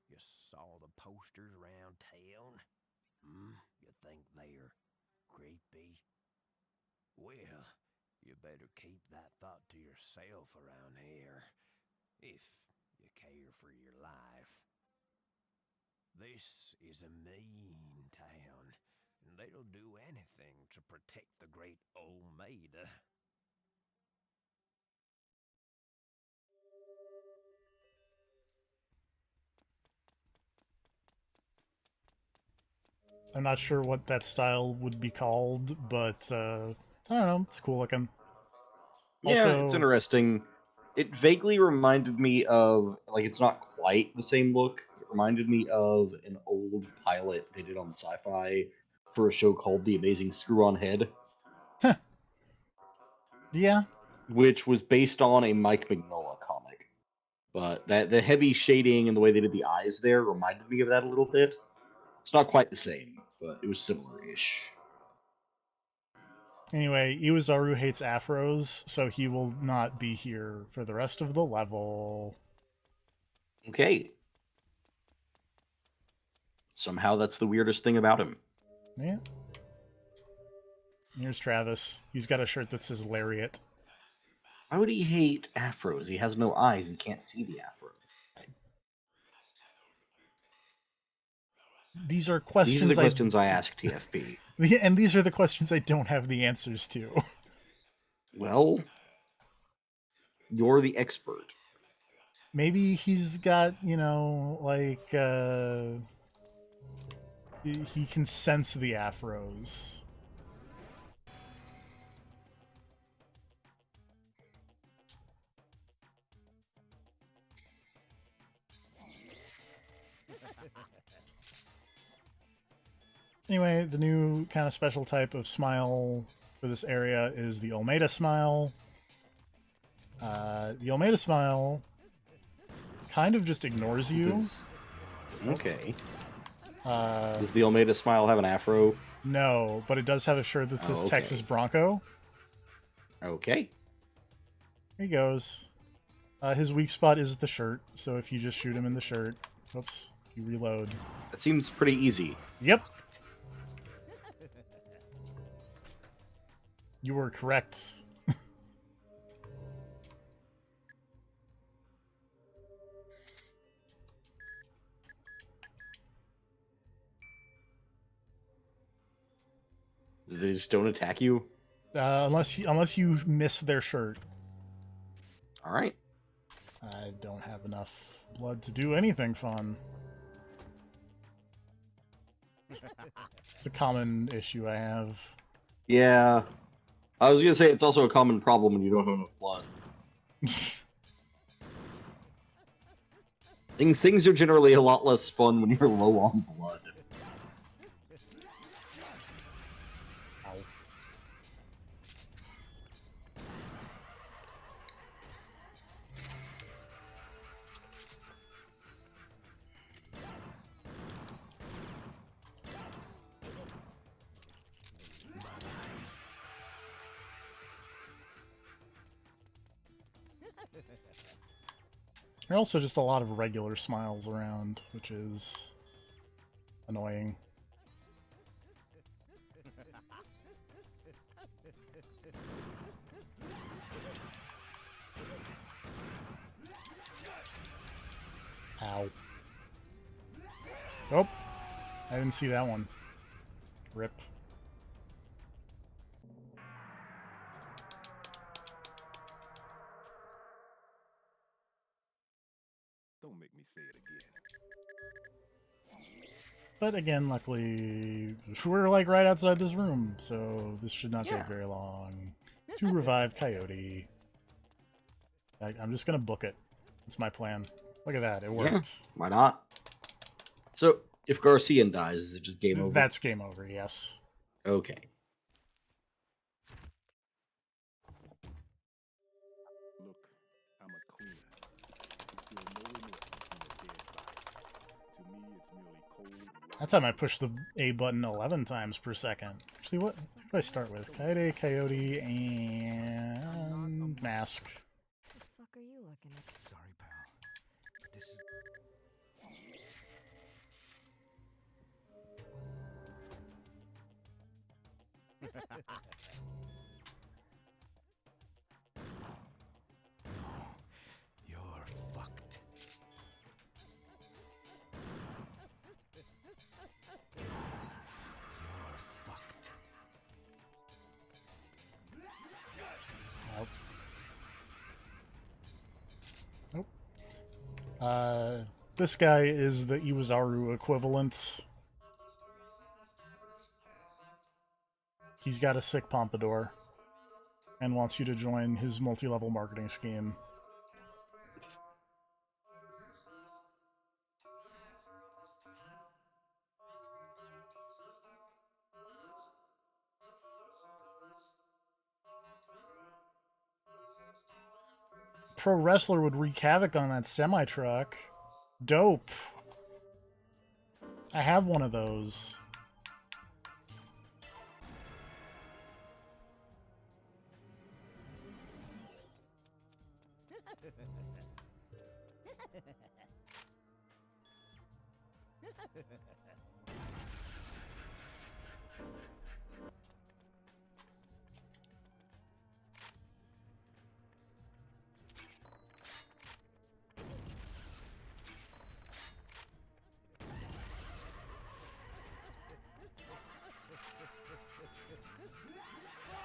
You saw the posters around town? You think they're creepy? Well, you better keep that thought to yourself around here, if you care for your life. This is a mean town, and they'll do anything to protect the great Almeida. I'm not sure what that style would be called, but I don't know. It's cool looking. Yeah, Also, it's interesting. It vaguely reminded me of, like, it's not quite the same look. It reminded me of an old pilot they did on Sci-Fi for a show called The Amazing Screw-On Head. Yeah. Which was based on a Mike Mignola comic. But the heavy shading and the way they did the eyes there reminded me of that a little bit. It's not quite the same. but it was similar-ish. Anyway, Iwazaru hates afros, so he will not be here for the rest of the level. Okay. Somehow that's the weirdest thing about him. Yeah. Here's Travis. He's got a shirt that says Lariat. Why would he hate afros? He has no eyes. He can't see the afro. These are questions. These are the questions I ask TFP. And these are the questions I don't have the answers to. Well, you're the expert. Maybe he's got, like, he can sense the afros. Anyway, the new kind of special type of smile for this area is the Olmeda smile. The Olmeda smile kind of just ignores you. Okay. Does the Olmeda smile have an afro? No, but it does have a shirt that says Texas Bronco. Okay. Here he goes. His weak spot is the shirt, so if you just shoot him in the shirt, oops, you reload. That seems pretty easy. Yep. You were correct. They just don't attack you? Unless you miss their shirt. All right. I don't have enough blood to do anything fun. It's a common issue I have. Yeah. I was going to say it's also a common problem when you don't have enough blood. Things are generally a lot less fun when you're low on blood. There are also just a lot of regular smiles around, which is annoying. Ow. Oh, I didn't see that one. Rip. Don't make me say it again. But again, luckily, we're like right outside this room, so this should not take very long to revive Coyote. I'm just gonna book it. That's my plan. Look at that, it worked. Yeah, why not? So, if Garcian dies, is it just game over? That's game over, yes. Okay. Look, I'm a cleaner. You feel no remorse between a dead body. To me, it's merely cold. That time I pushed the A button 11 times per second. Actually, what do I start with? Coyote, and Mask. What the fuck are you looking at? Sorry, pal. This is... You're fucked. You're fucked. Nope. This guy is the Iwazaru equivalent. He's got a sick pompadour and wants you to join his multi-level marketing scheme. Pro Wrestler would wreak havoc on that semi-truck. Dope. I have one of those.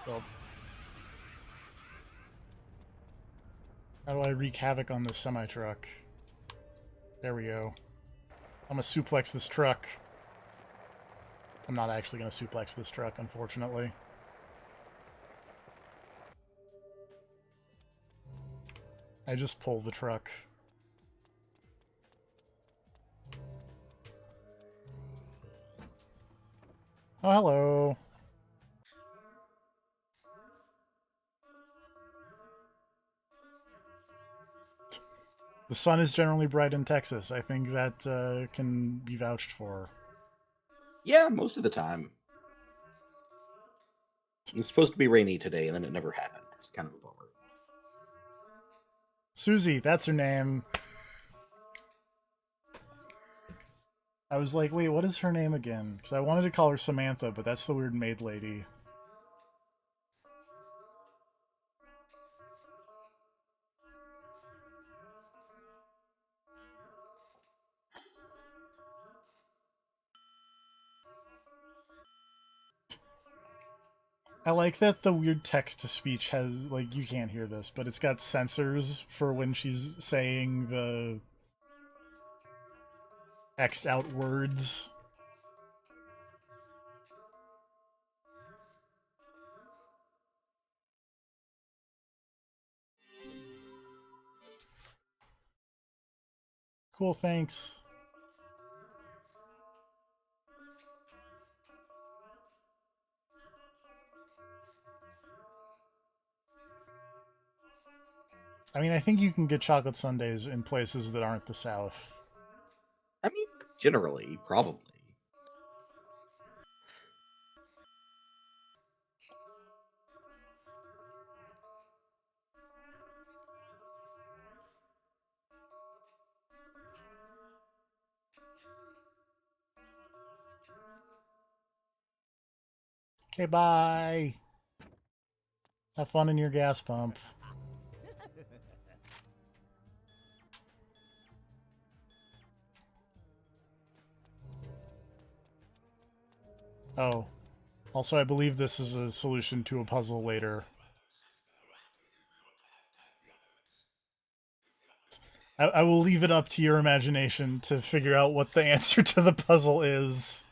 Well, how do I wreak havoc on this semi-truck? There we go. I'm gonna suplex this truck. I'm not actually gonna suplex this truck, unfortunately. I just pull the truck. Oh, hello. The sun is generally bright in Texas. I think that can be vouched for. Yeah, most of the time. It was supposed to be rainy today, and then it never happened. It's kind of a bummer. Susie, that's her name. I was like, wait, what is her name again? Because I wanted to call her Samantha, but that's the weird maid lady. I like that the weird text-to-speech has, like, you can't hear this, but it's got sensors for when she's saying the X'd out words. Cool, thanks. I mean, I think you can get chocolate sundaes in places that aren't the South. I mean, generally, probably. Okay, bye. Have fun in your gas pump. Oh. Also, I believe this is a solution to a puzzle later. I will leave it up to your imagination to figure out what the answer to the puzzle is.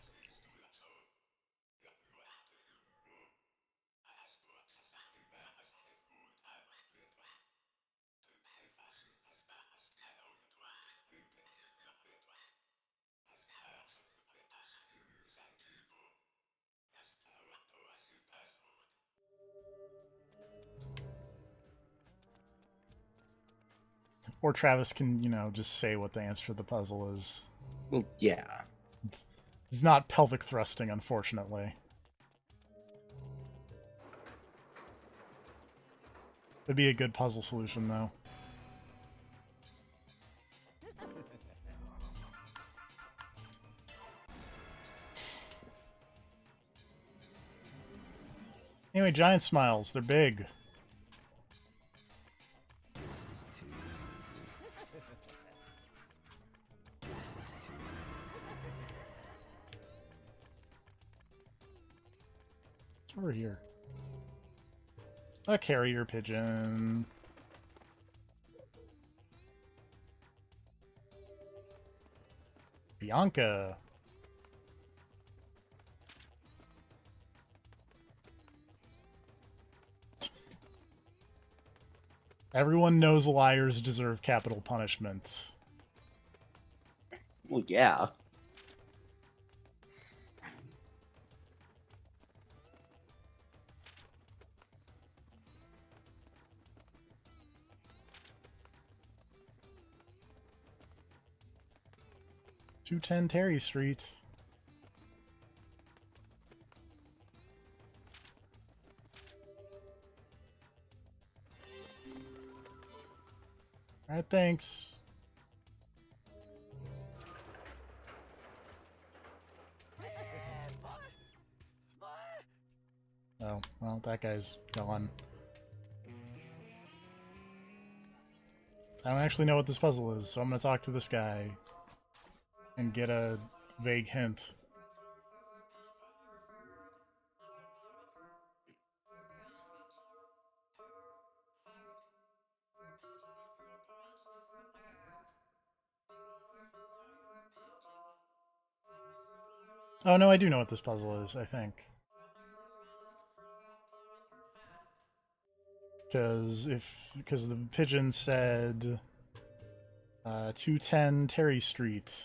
Or Travis can, you know, just say what the answer to the puzzle is. Well, yeah. It's not pelvic thrusting, unfortunately. It'd be a good puzzle solution, though. Anyway, giant smiles. They're big. It's over here. A carrier pigeon. Bianca. Everyone knows liars deserve capital punishment. Well, yeah. $210 Terry Street. Alright, thanks. Oh, well, that guy's gone. I don't actually know what this puzzle is, so I'm gonna talk to this guy and get a vague hint. Oh no, I do know what this puzzle is, I think. Because the pigeon said 210 Terry Street.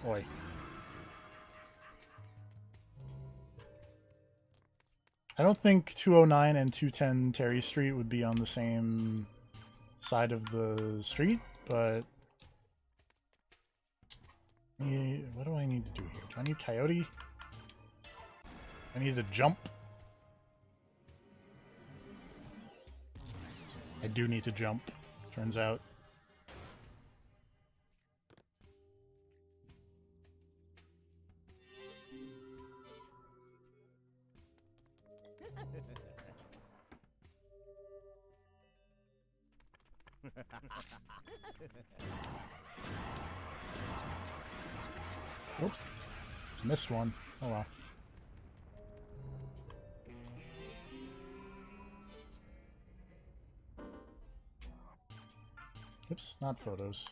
Boy. I don't think 209 and 210 Terry Street would be on the same side of the street, but what do I need to do here? Do I need Coyote? I need to jump. I do need to jump, turns out. Whoops. Missed one. Oh well. Oops, not photos.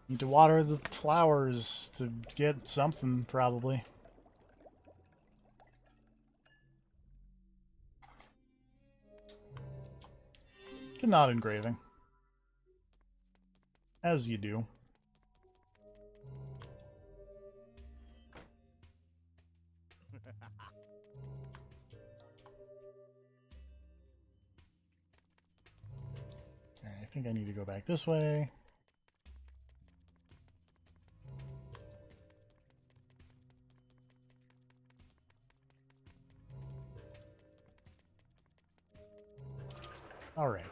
Need to water the flowers to get something, probably. Get knot engraving. As you do. I think I need to go back this way. All right.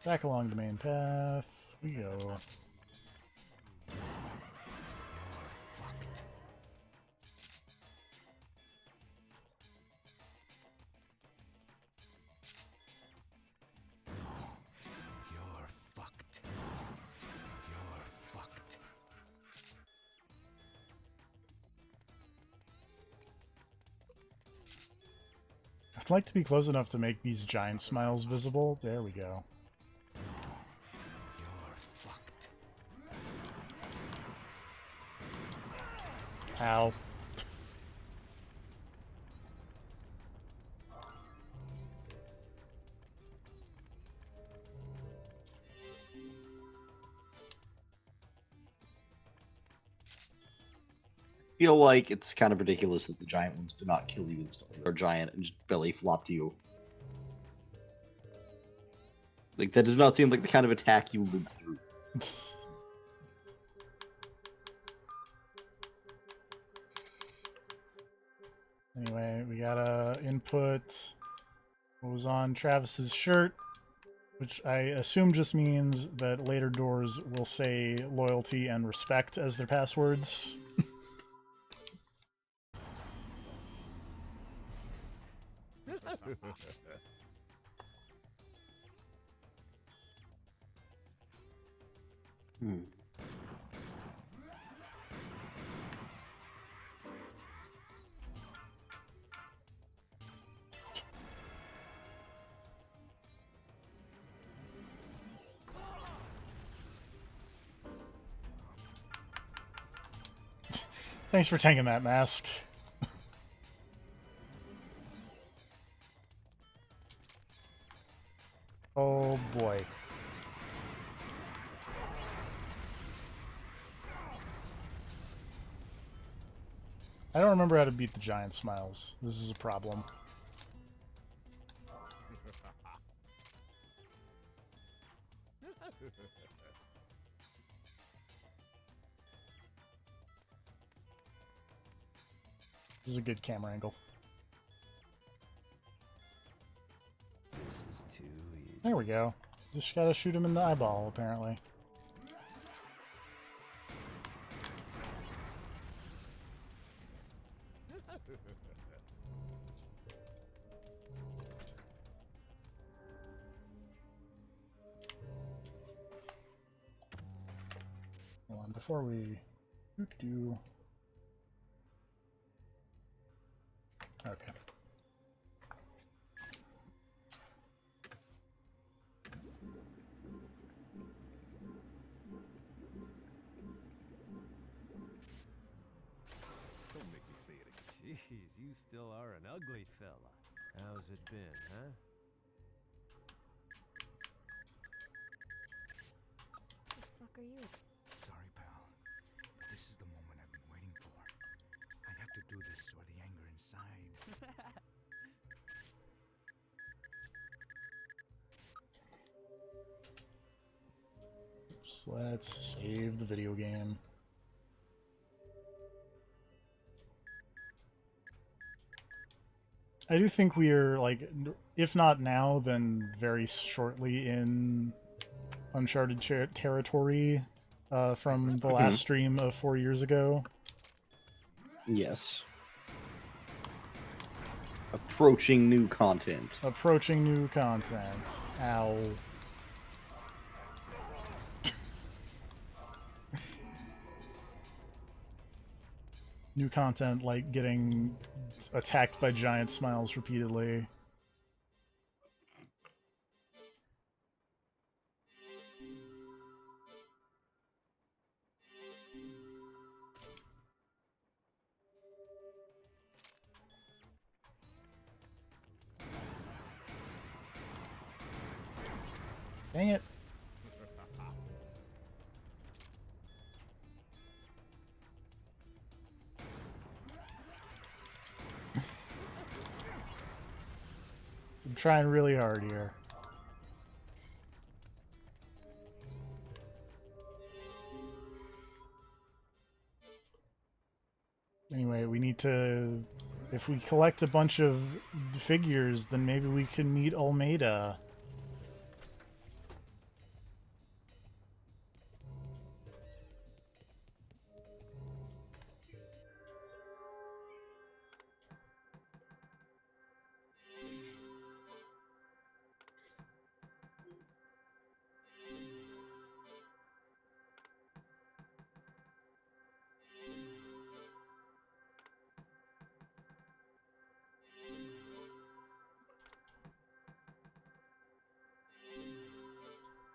Back along the main path we go. I'd like to be close enough to make these giant smiles visible. There we go. Ow. Feel like it's kind of ridiculous that the giant ones do not kill you instantly, or giant and just belly flop to you. Like, that does not seem like the kind of attack you live through. Anyway, we gotta input what was on Travis's shirt, which I assume just means that later doors will say loyalty and respect as their passwords. Hmm. Thanks for taking that mask. Oh boy. I don't remember how to beat the giant smiles. This is a problem. This is a good camera angle. This is too easy. There we go. Just gotta shoot him in the eyeball, apparently. Hold on, before we do. Okay. Don't make me play it again. Jeez, you still are an ugly fella. How's it been, huh? The fuck are you? Sorry, pal. This is the moment I've been waiting for. I have to do this or the anger inside. So let's save the video game. I do think we are, like, if not now, then very shortly in uncharted territory from the last stream of 4 years ago. Yes. Approaching new content. Approaching new content. Ow. New content like getting attacked by giant smiles repeatedly. Dang it. I'm trying really hard here. Anyway, we need to... If we collect a bunch of figures, then maybe we can meet Almeida.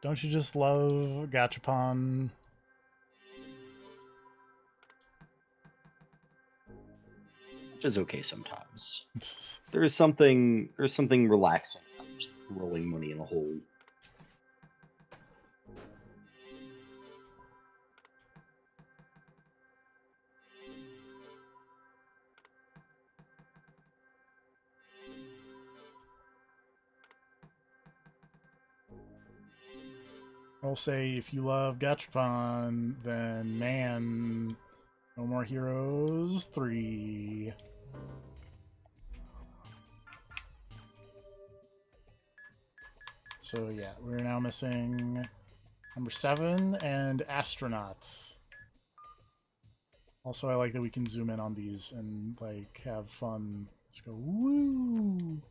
Don't you just love Gachapon? Which is okay sometimes. There's something relaxing about just throwing money in a hole. I'll say if you love Gachapon, then man, No More Heroes 3. So yeah, we're now missing number 7 and Astronauts. Also, I like that we can zoom in on these and like have fun. Let's go, woo!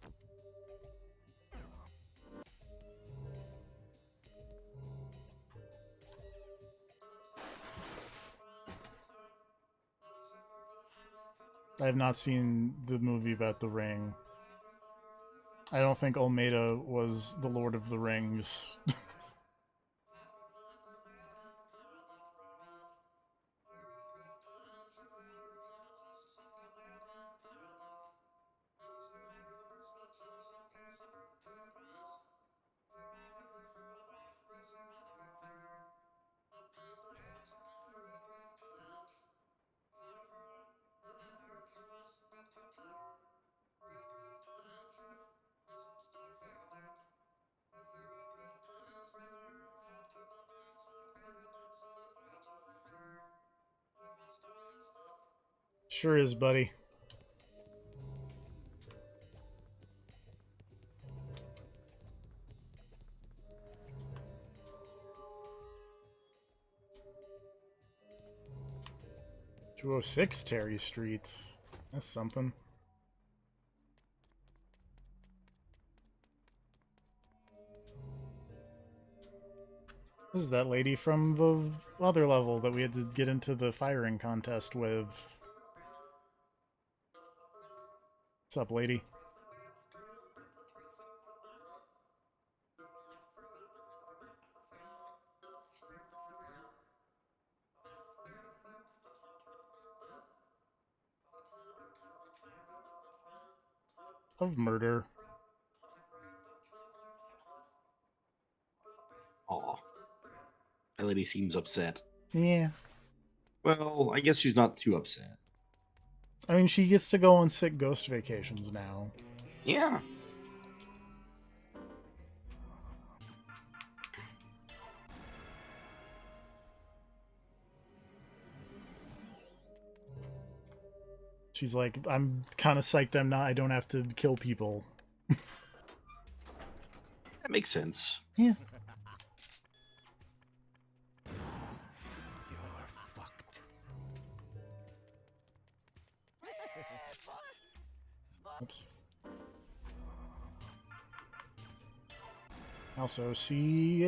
I have not seen the movie about the ring. I don't think Almeida was the Lord of the Rings. Sure is, buddy. 206 Terry Street. That's something. This is that lady from the other level that we had to get into the firing contest with. What's up, lady? Of murder. Aw. That lady seems upset. Yeah. Well, I guess she's not too upset. I mean, she gets to go on sick ghost vacations now. Yeah. She's like, I'm kind of psyched I don't have to kill people. That makes sense. Yeah. You're fucked. Oops. Also, see,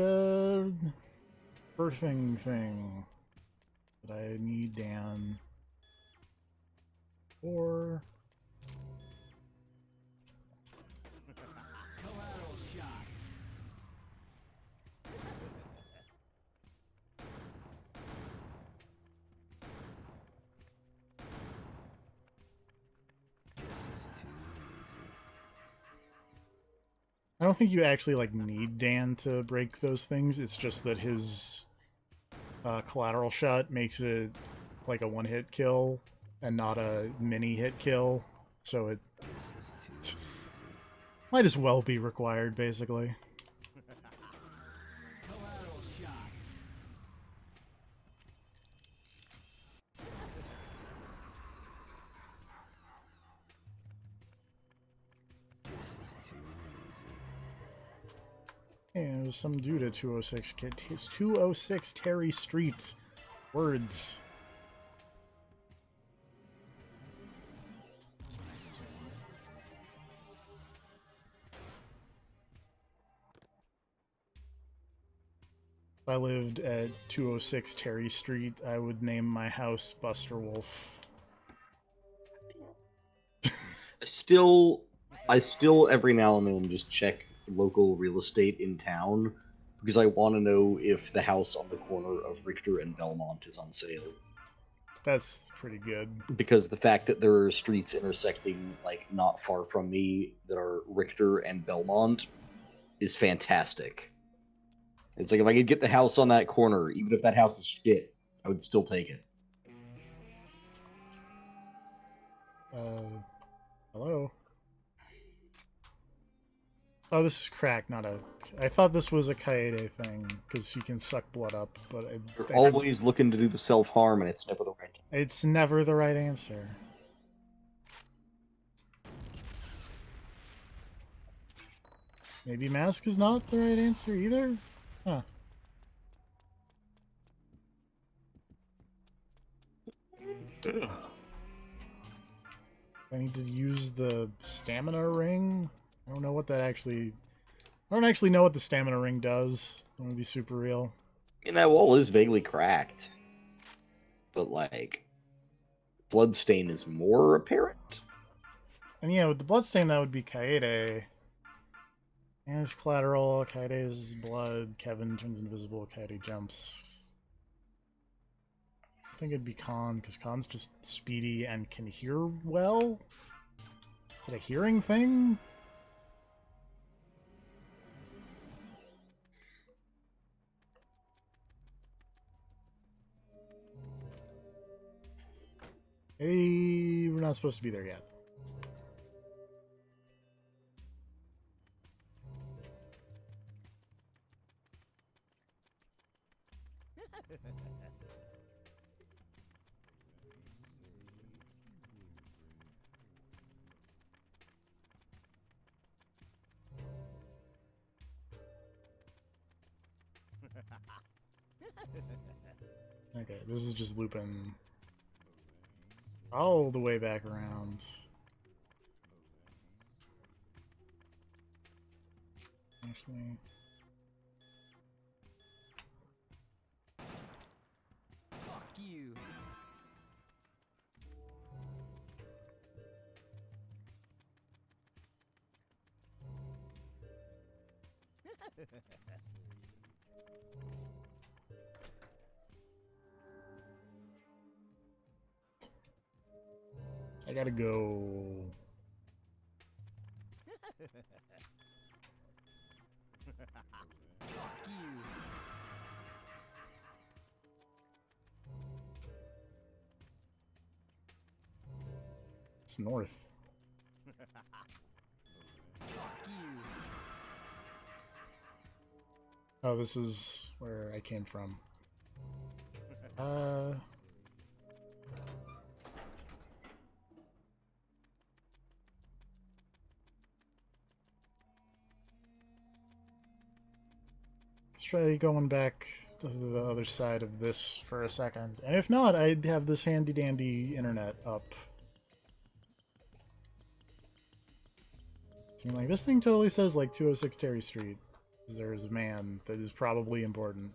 birthing thing that I need Dan for. Collateral shot. I don't think you actually like need Dan to break those things. It's just that his collateral shot makes it like a one-hit kill and not a mini hit kill. So it might as well be required, basically. Collateral shot. Hey, there's some dude at 206. His 206 Terry Street. Words. If I lived at 206 Terry Street, I would name my house Buster Wolf. I still every now and then just check local real estate in town because I want to know if the house on the corner of Richter and Belmont is on sale. That's pretty good. Because the fact that there are streets intersecting like not far from me that are Richter and Belmont is fantastic. It's like if I could get the house on that corner, even if that house is shit, I would still take it. Hello? Oh, this is crack, not a... I thought this was a Kaede thing, because you can suck blood up, but... You're always looking to do the self-harm, and it's never the right... It's never the right answer. Maybe mask is not the right answer either? Huh. I need to use the stamina ring? I don't know what that actually... I don't actually know what the stamina ring does. I'm gonna be super real. I mean, that wall is vaguely cracked. But, like, bloodstain is more apparent? And yeah, with the bloodstain, that would be Kaede. And his collateral, Kaede's blood, Kevin turns invisible, Kaede jumps. I think it'd be Khan, because Khan's just speedy and can hear well? Is it a hearing thing? Hey, we're not supposed to be there yet. Okay, this is just Lupin. All the way back around. Actually. Fuck you. I gotta go. Fuck you. It's north. Fuck you. Oh, this is where I came from. Let's try going back to the other side of this for a second. And if not, I'd have this handy dandy internet up. So, like, this thing totally says like 206 Terry Street. There's a man that is probably important.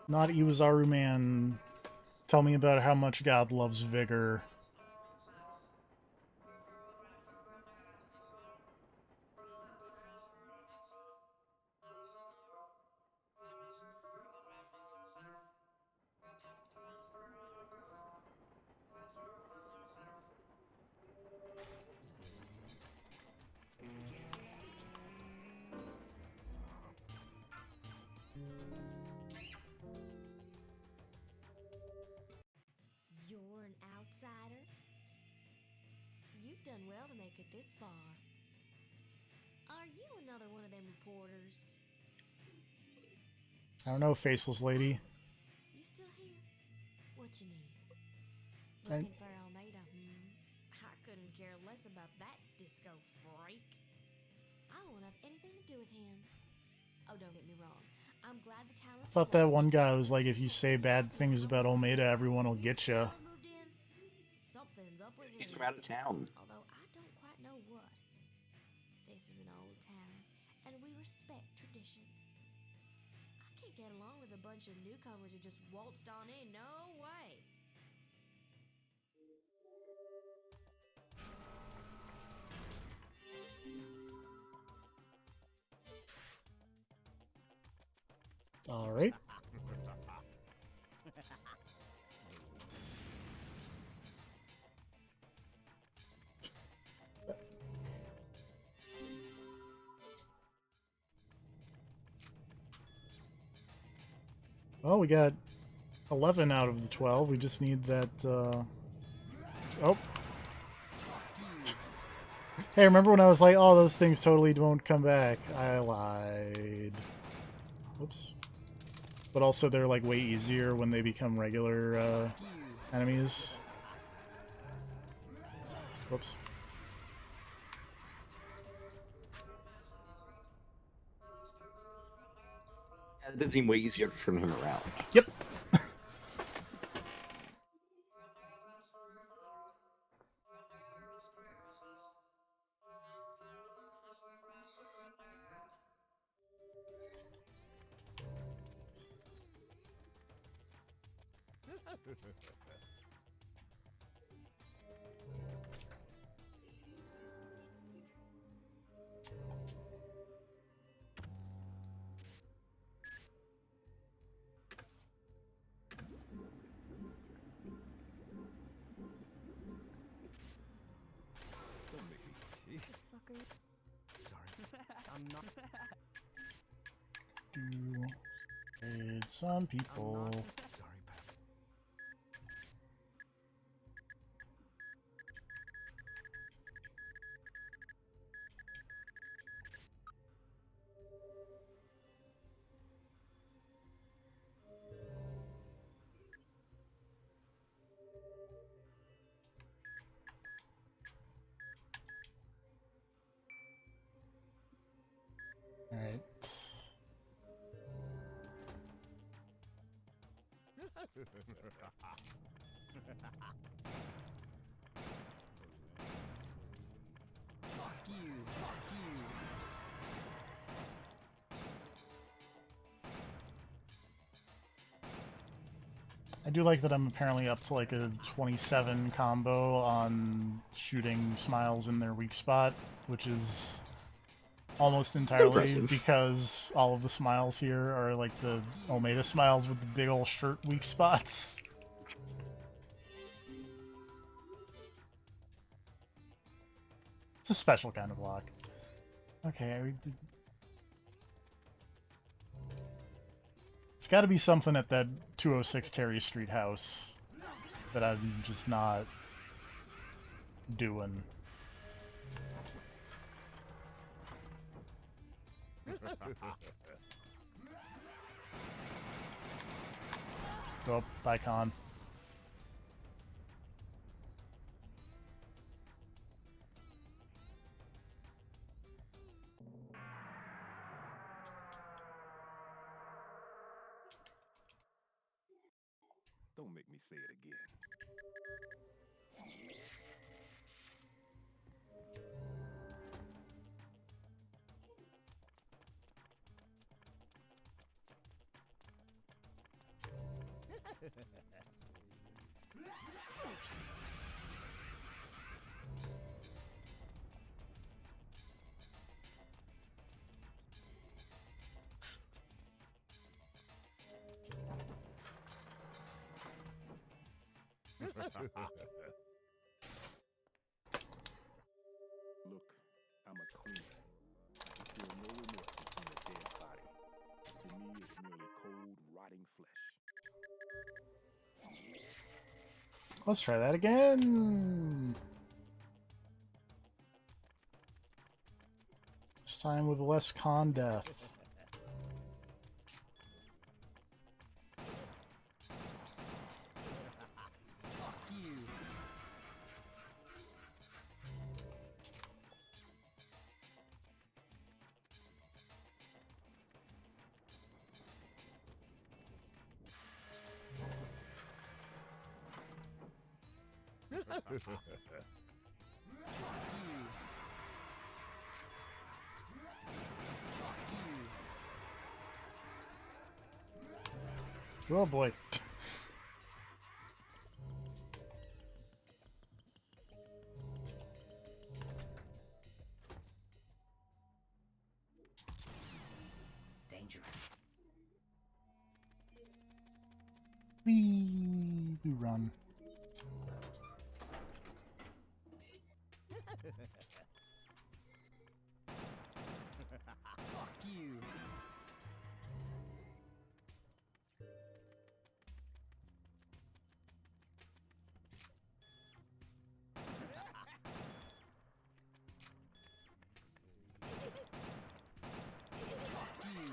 Not Iwazaru Man. Tell me about how much God loves vigor. You're an outsider? You've done well to make it this far. Are you another one of them reporters? I don't know, faceless lady. You still here? What you need? I- Looking for Almeida, I couldn't care less about that disco freak. I won't have anything to do with him. Oh, don't get me wrong. I'm glad the town I is thought that one guy was like, if you say bad things about Almeida, everyone will get you. moved in. Something's up with He's him. from out of town. Although I don't quite know what. This is an old town, and we respect tradition. I can't get along with a bunch of newcomers who just waltzed on in. No way. All right. Well, we got 11 out of the 12. We just need that, Oh. Hey, remember when I was like, oh, those things totally won't come back? I lied. Whoops. But also, they're, like, way easier when they become regular, enemies. Whoops. Yeah, it did seem way easier to turn him around. Yep. Don't make me. Sorry. I'm not. You saved some people. Sorry, pal. you, fuck you. I do like that I'm apparently up to like a 27 combo on shooting smiles in their weak spot, which is almost entirely impressive. because all of the smiles here are like the Omega smiles with the big old shirt weak spots. It's a special kind of lock. Okay, it's got to be something at that 206 Terry Street house that I'm just not doing. Go up, Icon. Don't make me say it again. Look, I'm a cleaner. I feel no remorse between a dead body. To me, it's merely cold, rotting flesh. Let's try that again. This time with less con death. Fuck you. Oh boy. Dangerous. We run. Fuck you. Fuck you.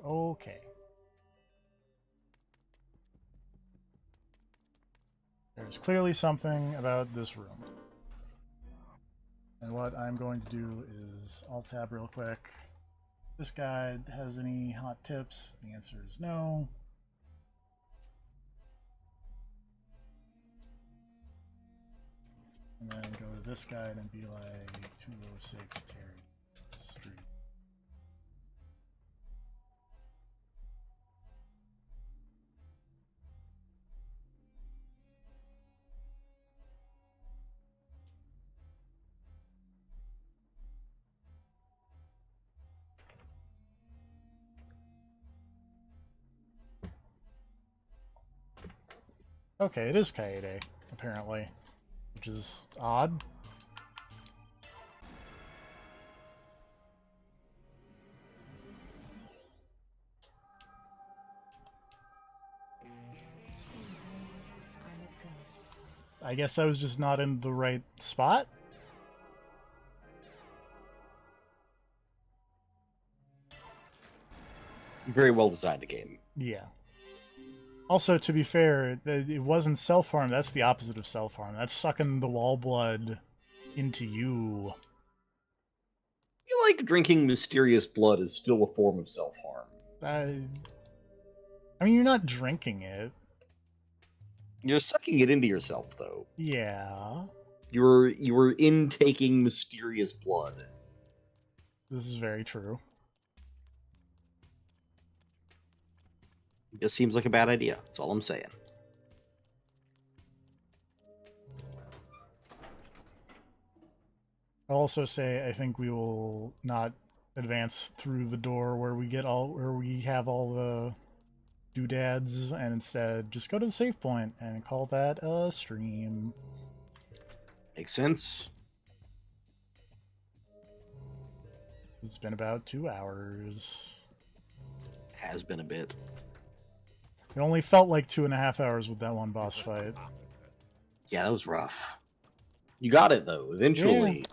Okay. There's clearly something about this room. And what I'm going to do is Alt-Tab real quick. This guy has any hot tips? The answer is no. And then go to this guy and be like 206 Terry Street. Okay, it is Kaede, apparently, which is odd. I guess I was just not in the right spot? Very well designed a game. Yeah. Also, to be fair, it wasn't self-harm. That's the opposite of self-harm. That's sucking the wall blood into you. I feel like drinking mysterious blood is still a form of self-harm. I mean, you're not drinking it. You're sucking it into yourself, though. Yeah. You were intaking mysterious blood. This is very true. It just seems like a bad idea. That's all I'm saying. I'll also say I think we will not advance through the door where we have all the doodads, and instead just go to the save point and call that a stream. Makes sense. It's been about 2 hours. Has been a bit. It only felt like 2.5 hours with that one boss fight. Yeah, that was rough. You got it, though. Eventually,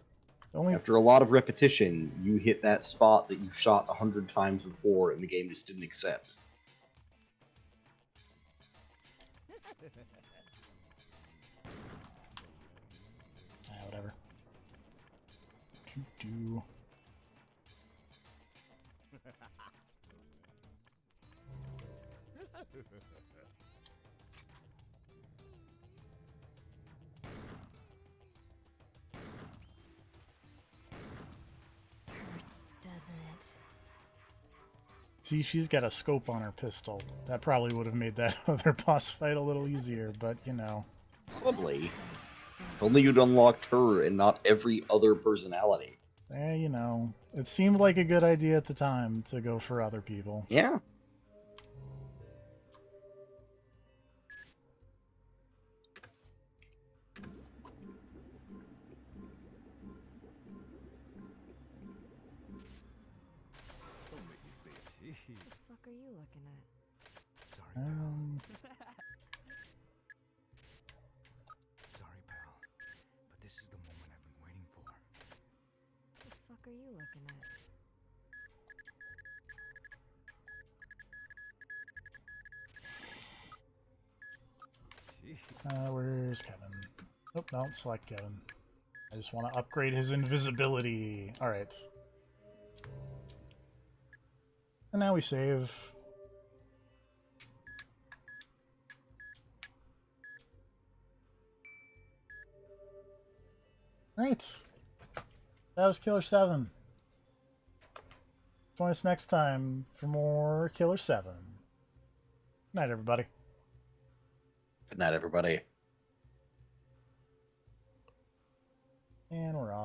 after a lot of repetition, you hit that spot that you shot 100 times before and the game just didn't accept. Whatever. Do. Hurts, doesn't it? See, she's got a scope on her pistol. That probably would have made that other boss fight a little easier, but you know. Probably. If only you'd unlocked her and not every other personality. You know, it seemed like a good idea at the time to go for other people. Yeah. What the fuck are you looking at? Sorry, pal, but this is the moment I've been waiting for. What the fuck are you looking at? Where's Kevin? Oh, no, select Kevin. I just want to upgrade his invisibility. Alright. And now we save. Alright. That was Killer7. Join us next time for more Killer7. Good night, everybody. Good night, everybody. And we're off.